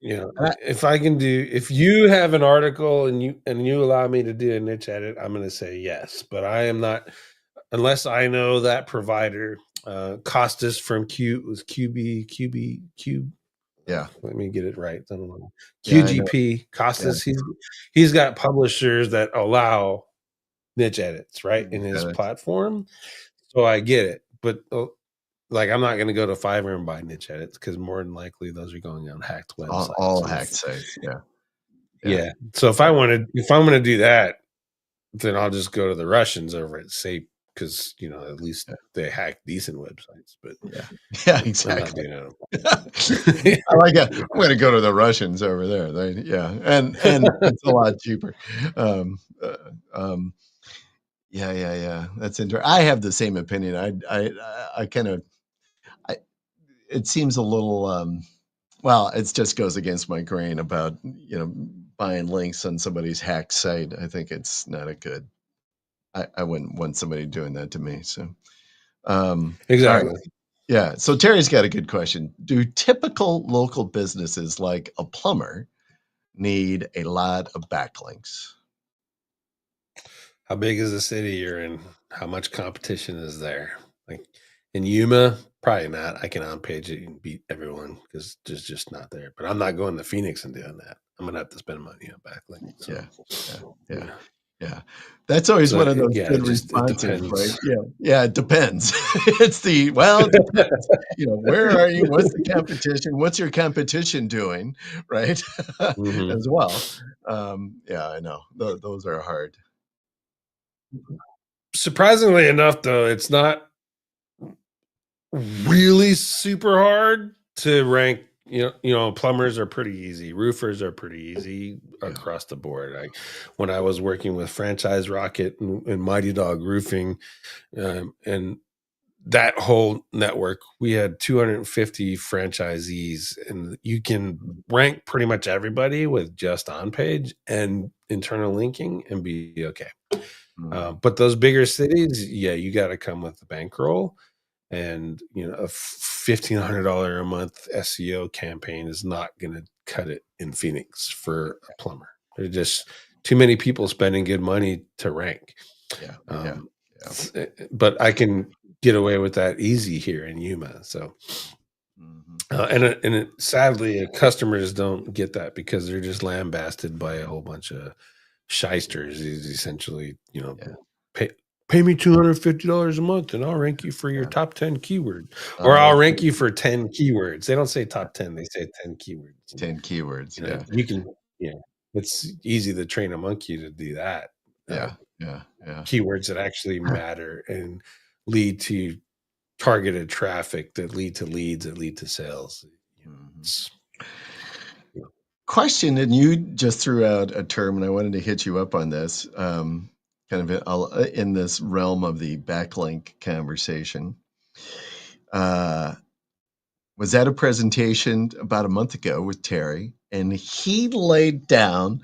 you know, And I if you have an article and you allow me to do a niche edit, I'm gonna say yes, but I am not unless I know that provider, Costas from Cube. yeah, Let me get it right. I don't know. yeah, I know. QGP Yeah, Costas. He's got publishers that allow niche edits right in niche his edits. platform. So I get it, but like I'm not going to go to Fiverr and buy niche edits because more than likely those are going on hacked websites. All And hacked sites. Yeah, yeah, yeah, so if I'm going to do that, then I'll just go to the Russians over at Sape because at least yeah, they hack decent websites. But yeah, yeah, I'm not exactly. doing it. I like it. I'm gonna go to the Russians over there. Yeah, and it's a lot cheaper. Um, uh, um, yeah, yeah, yeah. That's interesting. I have the same opinion. I kind of, I. It seems a little. Well, it just goes against my grain about buying links on somebody's hacked site. I think it's not a good. I wouldn't want somebody doing that to me. So, all right. Exactly. Yeah. So Terry's got a good question. Do typical local businesses like a plumber need a lot of backlinks? How big is the city you're in? How much competition is there? Like in Yuma, probably not. I can on page it and beat everyone because there's just not there. But I'm not going to Phoenix and doing that. I'm gonna have to spend money on backlink. So Yeah. Yeah. Yeah. yeah. Yeah. That's always So one of those yeah, good it responses, right? depends. Yeah. Yeah. It depends. It's it depends. Where are you? What's the competition? What's your competition doing? Right. Mhm. As well. Yeah, I know. Those are hard. Surprisingly enough, though, it's not really super hard to rank. Plumbers are pretty easy. Roofers are pretty easy Yeah. across the board. Like when I was working with Franchise Rocket and Mighty Dog Roofing, and that whole network, we had 250 franchisees, and you can rank pretty much everybody with just on page and internal linking and be okay. Mhm. But those bigger cities, yeah, you got to come with the bankroll, and a $1,500 a month SEO campaign is not going to cut it in Phoenix for a plumber. There's just too many people spending good money to rank. Yeah. Yeah. Um, Yeah. but I can get away with that easy here in Yuma. So, Mhm. sadly, customers don't get that because they're just lambasted by a whole bunch of shysters. Is essentially, Yeah. pay pay me $250 a month and I'll rank you for your Yeah. top 10 keyword, or Oh, I'll rank okay. you for 10 keywords. They don't say top 10, they say 10 keywords. And 10 keywords. Yeah. you can, yeah, it's easy to train a monkey to do that. Uh, Yeah. Yeah. Yeah. Keywords that actually matter and lead to targeted traffic that lead to leads that lead to sales. Mhm. It's, Question, and you just threw out a term, and I wanted to hit you up on this, kind of in this realm of the backlink conversation. Uh, was at a presentation about a month ago with Terry, and he laid down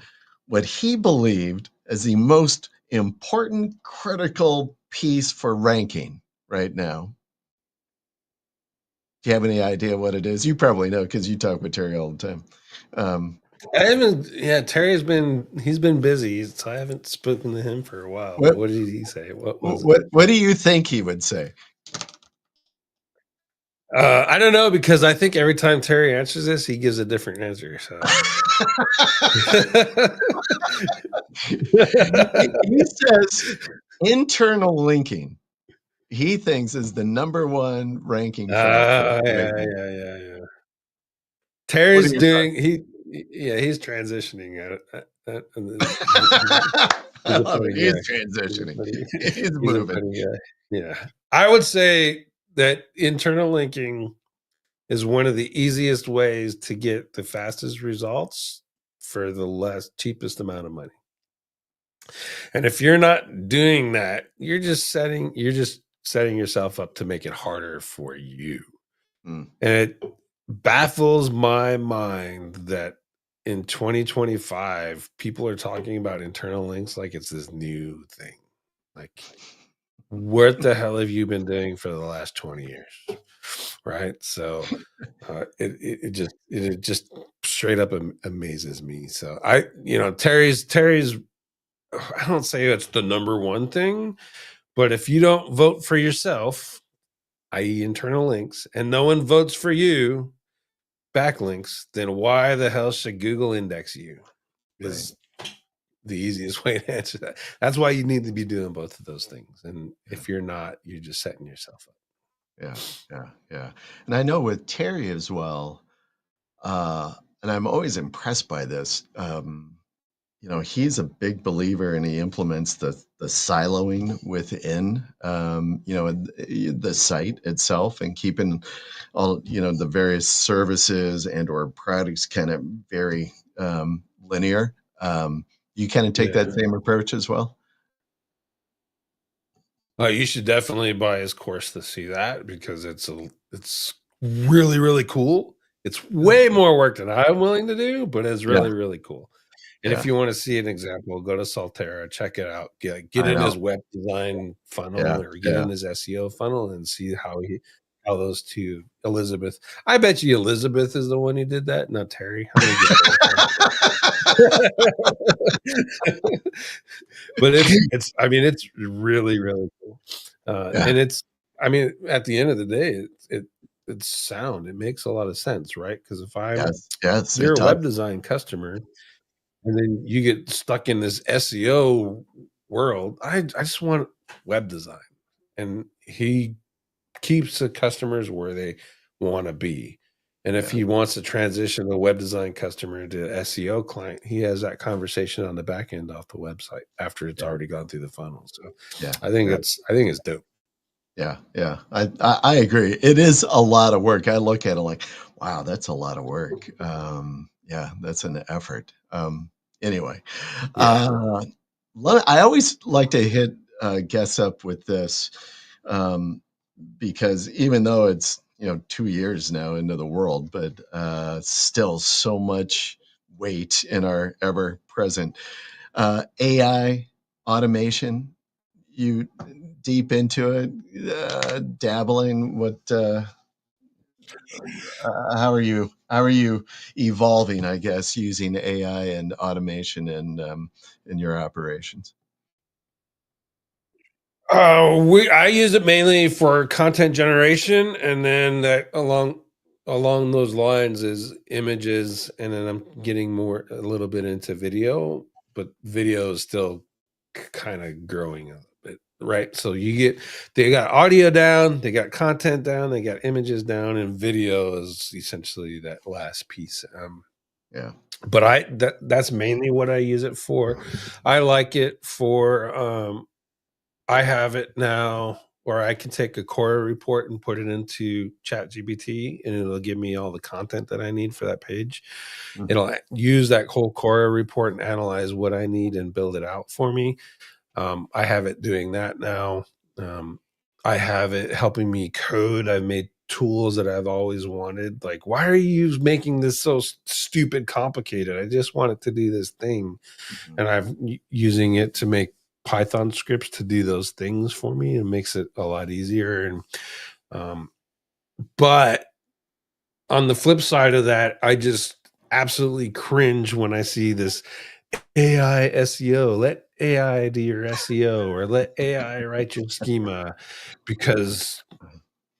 what he believed as the most important critical piece for ranking right now. Do you have any idea what it is? You probably know because you talk with Terry all the time. I haven't. Yeah, he's been busy, so I haven't spoken to him for a while. But What what did he say? What was it? what do you think he would say? I don't know, because I think every time Terry answers this, he gives a different answer. So He says internal linking. He thinks is the number one ranking factor right yeah, now. yeah, yeah, yeah. What are Terry's your thoughts? doing yeah, he's transitioning and I he's a love it. funny He is guy. transitioning. He's He's a moving. funny guy. Yeah. I would say that internal linking is one of the easiest ways to get the fastest results for the less cheapest amount of money. And if you're not doing that, you're just setting yourself up to make it harder for you. Mm, And it baffles my mind that in 2025, people are talking about internal links like it's this new thing. Like, what the hell have you been doing for the last 20 years? Right. So it just straight up amazes me. So Terry's I don't say it's the number one thing, but if you don't vote for yourself, i.e. internal links, and no one votes for you, backlinks, then why the hell should Google index you? right. Is the easiest way to answer that. That's why you need to be doing both of those things. And Yeah. if you're not, you're just setting yourself up. Yeah. Yeah. Yeah. And I know with Terry as well, uh, and I'm always impressed by this. He's a big believer and he implements the siloing within, the site itself and keeping all, the various services and or products kind of very linear. You kind of take that Yeah. same approach as well? You should definitely buy his course to see that, because it's really, really cool. It's way Okay. more work than I'm willing to do, but it's Yeah. really, really cool. And if Yeah. you want to see an example, go to Solterra, check it out. Get I in know. his web design Yeah. funnel or get Yeah. in his SEO funnel and see how those two Elizabeth. I bet you Elizabeth is the one who did that, not Terry. I'm gonna get verified. But it's I mean, it's really, really cool. Yeah. And I mean, at the end of the day, it's sound. It makes a lot of sense, right? Because Yes. Yes. you're It a does. web design customer, and then you get stuck in this SEO world. I just want web design, and he keeps the customers where they want to be. And if Yeah. he wants to transition a web design customer to SEO client, he has that conversation on the back end off the website after it's Yeah. already gone through the funnel. So Yeah. I Yeah. think it's dope. Yeah, yeah. I agree. It is a lot of work. I look at it like, wow, that's a lot of work. Yeah, that's an effort. Anyway, Yeah. uh, I always like to hit guests up with this um, because even though it's 2 years now into the world, but still so much weight in our ever present AI automation. You deep into it, dabbling? How are you evolving? I guess using AI and automation in your operations. I use it mainly for content generation, and then that along those lines is images, and then I'm getting a little bit into video, but video is still kind of growing a bit, right? So they got audio down, they got content down, they got images down, and video is essentially that last piece. Yeah, But that's mainly what I use it for. I like it for I have it now where I can take a Quora report and put it into ChatGPT, and it'll give me all the content that I need for that page. mhm, It'll use that whole Quora report and analyze what I need and build it out for me. I have it doing that now. Um, I have it helping me code. I've made tools that I've always wanted. Like, why are you making this so stupid complicated? I just want it to do this thing, mhm. and using it to make Python scripts to do those things for me. It makes it a lot easier. And um, but on the flip side of that, I just absolutely cringe when I see this AI SEO. Let AI do your SEO, or let AI write your schema, because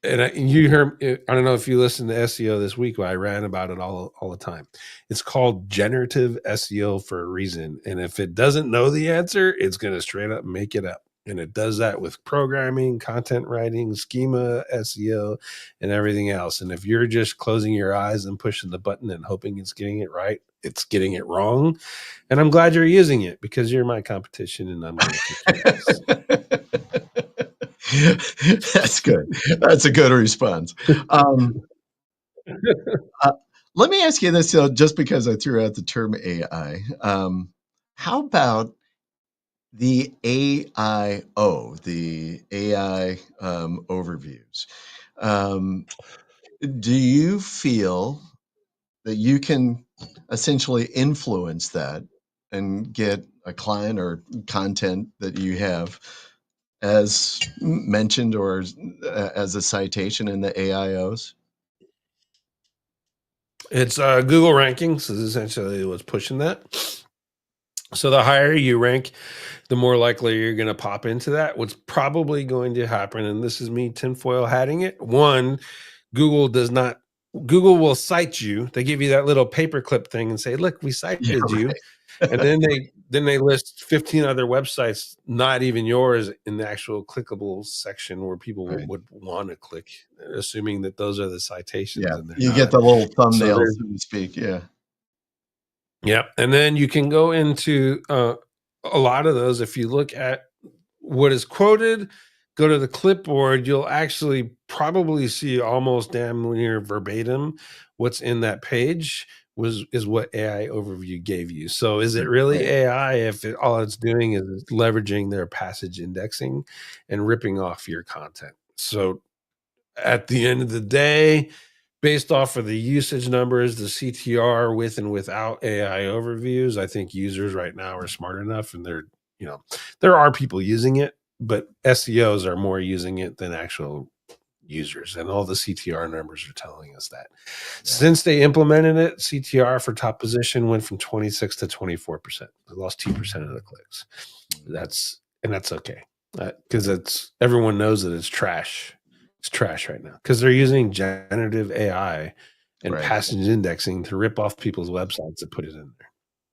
you heard, I don't know if you listened to SEO this week, but I ran about it all the time. It's called generative SEO for a reason, and if it doesn't know the answer, it's going to straight up make it up. And it does that with programming, content writing, schema, SEO, and everything else. And if you're just closing your eyes and pushing the button and hoping it's getting it right, it's getting it wrong. And I'm glad you're using it, because you're my competition, and I'm going to kick your ass. That's good. That's a good response. Uh, let me ask you this, just because I threw out the term AI. How about the AIO, the AI overviews? Do you feel that you can essentially influence that and get a client or content that you have as mentioned, or as a citation in the AIOs? It's Google rankings is essentially what's pushing that. So the higher you rank, the more likely you're going to pop into that. What's probably going to happen, and this is me tinfoil hatting it. One, Google does not. Google will cite you. They give you that little paperclip thing and say, "Look, we Yeah, cited you," right. and then they list 15 other websites, not even yours, in the actual clickable section where people Right. would want to click, assuming that those are the citations, Yeah, and they're you get not. the little So thumbnail, there's so to speak. Yeah. Yeah, and then you can go into a lot of those. If you look at what is quoted, go to the clipboard, you'll actually probably see almost damn near verbatim what's in that page is what AI overview gave you. So is it Right. really Right. AI if all it's doing is leveraging their passage indexing and ripping off your content? So at the end of the day, based off of the usage numbers, the CTR with and without AI overviews, I think users right now are smart enough, and you know, there are people using it, but SEOs are more using it than actual users. And all the CTR numbers are telling us that. Yeah. Since they implemented it, CTR for top position went from 26 to 24%. They lost 2% of the clicks. That's okay. Because it's everyone knows that it's trash. It's trash right now because they're using generative AI and Right. passage indexing to rip off people's websites and put it in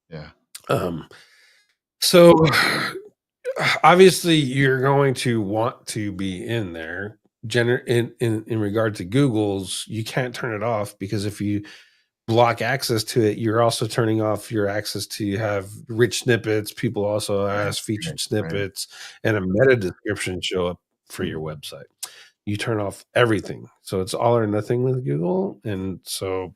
Yeah. there. So obviously you're going to want to be in there. In regard to Google's, you can't turn it off, because if you block access to it, you're also turning off your access to have rich snippets. People also Right. ask featured Right. Right. snippets and a meta description show up for your website. You turn off everything. So it's all or nothing with Google. And so,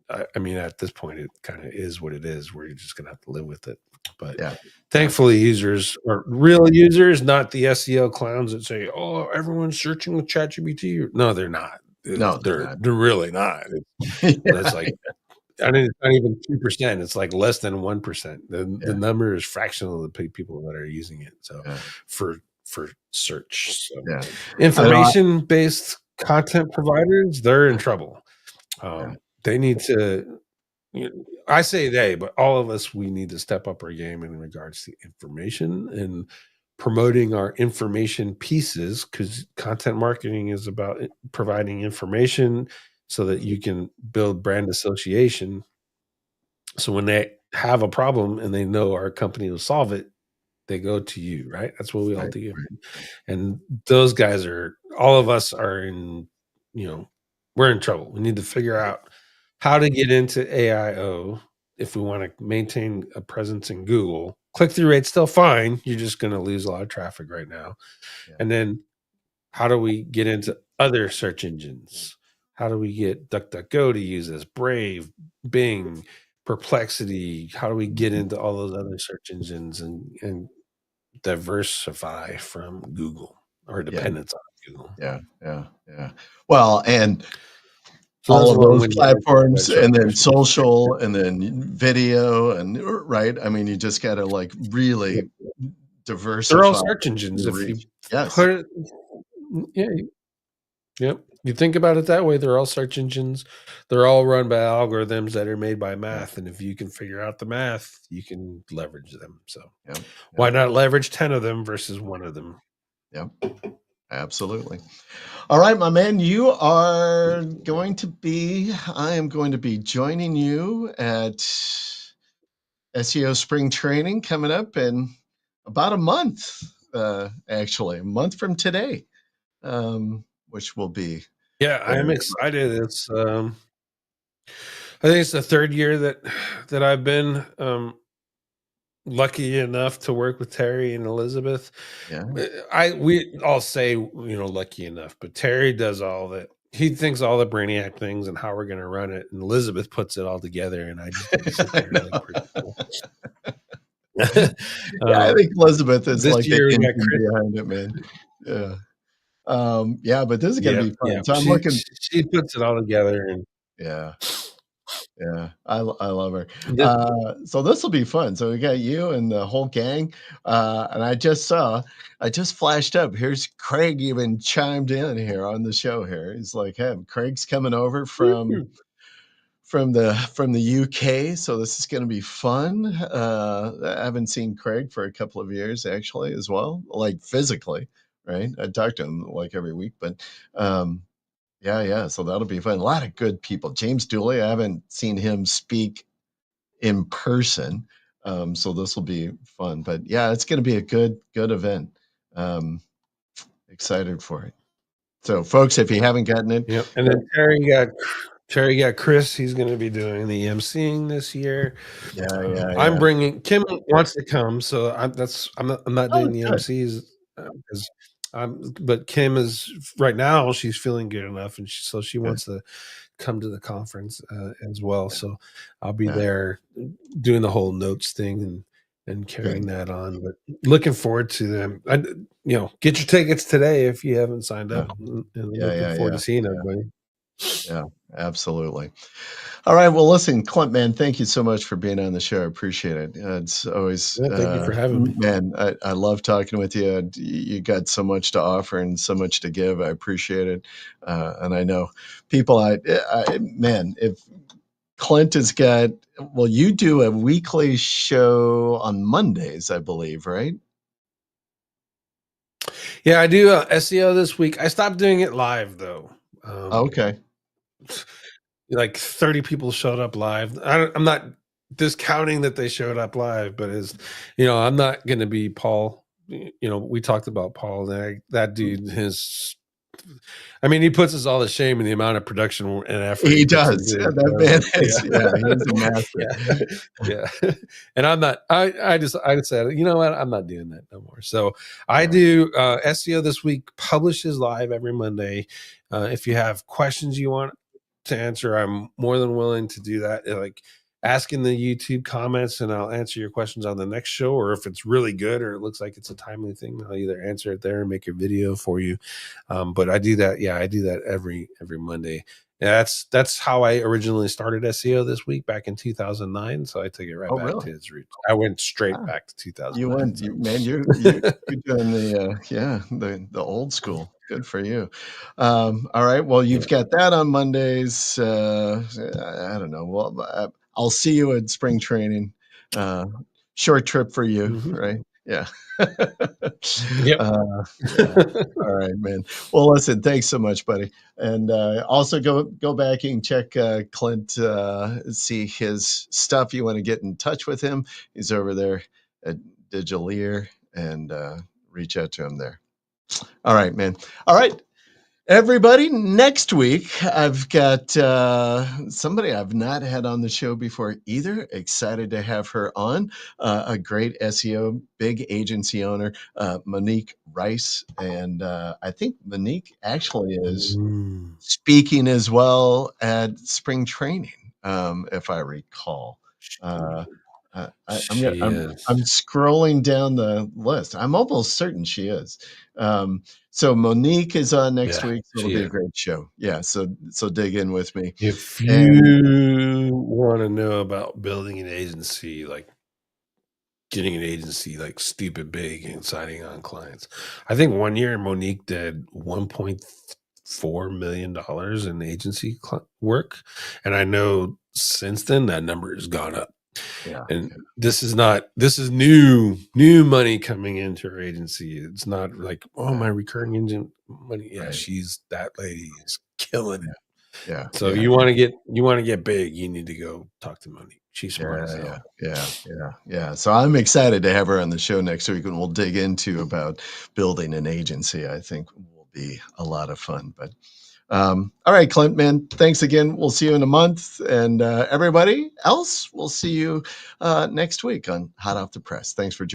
I mean, at this point, it kind of is what it is, where you're just going to have to live with it. But Yeah. Yeah. thankfully, users are real users, not the SEO clowns that say, "Oh, everyone's searching with ChatGPT." No, they're not. No, they're They're not. really not. It's Yeah. like, I mean, it's not even 2%. It's like less than 1%. The Yeah. number is fractional of the people that are using it. So Yeah. for search. So Yeah. I know. information based content providers, they're in trouble. Yeah. They need to, I say they, but all of us, we need to step up our game in regards to information and promoting our information pieces, because content marketing is about providing information so that you can build brand association. So when they have a problem and they know our company will solve it, they go to you, right? That's what we all Right. do. Right. And those guys are, all of us are in, you know, we're in trouble. We need to figure out how to get into AIO if we want to maintain a presence in Google. Click through rate's still fine. You're just going to lose a lot of traffic right now. Yeah. And then how do we get into other search engines? How do we get DuckDuckGo to use this? Brave, Bing, Perplexity. How do we get Mhm. into all those other search engines and diversify from Google or Yeah. dependence on Google? Yeah. Yeah. Yeah. Well, and So all that's a of those long-winded answer, but I platforms, just want and to then push you. social, and then video, and right. I mean, you just got to like really They're all diversify search engines. your If you reach. Yes. put it, yeah, Yep. You think about it that way, they're all search engines. They're all run by algorithms that are made by Yeah, math, and if you can figure out the math, you can leverage them. So, yeah, why yeah, not leverage 10 of them versus 1 of them? yeah. Absolutely. All right, my man, you are going to be, I am going to be joining you at SEO spring training coming up in about a month, actually, a month from today, which will be Yeah, I'm very excited. I think it's the 3rd year that I've been, lucky enough to work with Terry and Elizabeth. yeah. We all say, lucky enough, but Terry does all that. He thinks all the brainiac things and how we're gonna run it, and Elizabeth puts it all together, and I just get to sit I there and like, know. pretty cool. Yeah, I think Elizabeth is This like the year we got engine Chris. behind it, man. Yeah. Yeah, but this is gonna Yep, be fun. yep. So I'm looking. She puts it all together, and Yeah. Yeah, I love her. this So this will be fun. So we got you and the whole gang, and I just flashed up. Here's Craig even chimed in here on the show. Here, he's like, "Hey, Craig's coming over from the UK, so this is going to be fun." I haven't seen Craig for a couple of years actually, as well, like physically, right? I talk to him like every week, but um, yeah, yeah. So that'll be fun. A lot of good people. James Dooley, I haven't seen him speak in person. So this will be fun. But yeah, it's going to be a good event. Um, excited for it. So, folks, if you haven't gotten it, Yep, and then Terry got Chris. He's gonna be doing the emceeing this year. yeah, yeah, I'm yeah. bringing Kim wants to come, so I'm not Oh, doing the good. MCs, 'cause but Kim is right now, she's feeling good enough, and so she Good. wants to come to the conference, as well, Yeah, so I'll be yeah, there doing the whole notes thing and carrying good. that on, but looking forward to them. Get your tickets today if you haven't signed Yeah, up, and I'm yeah, looking yeah, forward yeah, to seeing yeah, everybody. yeah. Absolutely. All right. Well, listen, Clint, man, thank you so much for being on the show. I appreciate it. It's always, Yeah, thank you for having me. man, I love talking with you. You got so much to offer and so much to give. I appreciate it. And I know people, man, if Clint has got, well, you do a weekly show on Mondays, I believe, right? Yeah, I do, SEO this week. I stopped doing it live, though. Um Okay. Like 30 people showed up live. I'm not discounting that they showed up live, but I'm not going to be Paul. We talked about Paul. That dude is. I mean, he puts us all to shame in the amount of production and effort he He puts does. into Yeah, his that show. man But is, yeah, he's a master. yeah, yeah. And I'm not. I said, you know what? I'm not doing that no more. So I Yeah. do SEO this week. Publishes live every Monday. If you have questions you want to answer, I'm more than willing to do that. Like ask in the YouTube comments, and I'll answer your questions on the next show. Or if it's really good or it looks like it's a timely thing, I'll either answer it there and make a video for you. But I do that. Yeah, I do that every Monday. Yeah, that's how I originally started SEO this week back in 2009. So I took it right Oh, back really? to its roots. I went straight Ah. back to You 2009. went, So man, you're doing the, yeah, the old school. Good for you. All right, well, yeah. you've got that on Mondays. I don't know. Well, I'll see you at spring training. Uh, short trip for you, Mhm. right? Yeah. Yep. Yeah. All right, man. Well, listen, thanks so much, buddy. And also go back and check Clint, see his stuff. You want to get in touch with him. He's over there at Digitaleer, and reach out to him there. All right, man. All right, everybody. Next week, I've got somebody I've not had on the show before either. Excited to have her on. A great SEO, big agency owner, Monique Rice. And I think Monique actually is Mm. speaking as well at spring training, if I recall. Uh, She I'm is. scrolling down the list. I'm almost certain she is. Um, so Monique is on next Yeah, week. So it'll she be a is. great show. Yeah. So dig in with me. If And you want to know about building an agency, like getting an agency like stupid big and signing on clients, I think one year Monique did 1.3 $4 million in agency work. And I know since then that number has gone up. Yeah. And this is new money coming into her agency. It's not like, oh, my recurring engine money. Yeah, Right. that lady is killing it. Yeah. So yeah. you want to get big, you need to go talk to Monique. She's smart as hell. Yeah. So I'm excited to have her on the show next week, and we'll dig into about building an agency. I think will be a lot of fun. But all right, Clint, man, thanks again. We'll see you in a month, and everybody else, we'll see you next week on Hot Off the Press. Thanks for joining.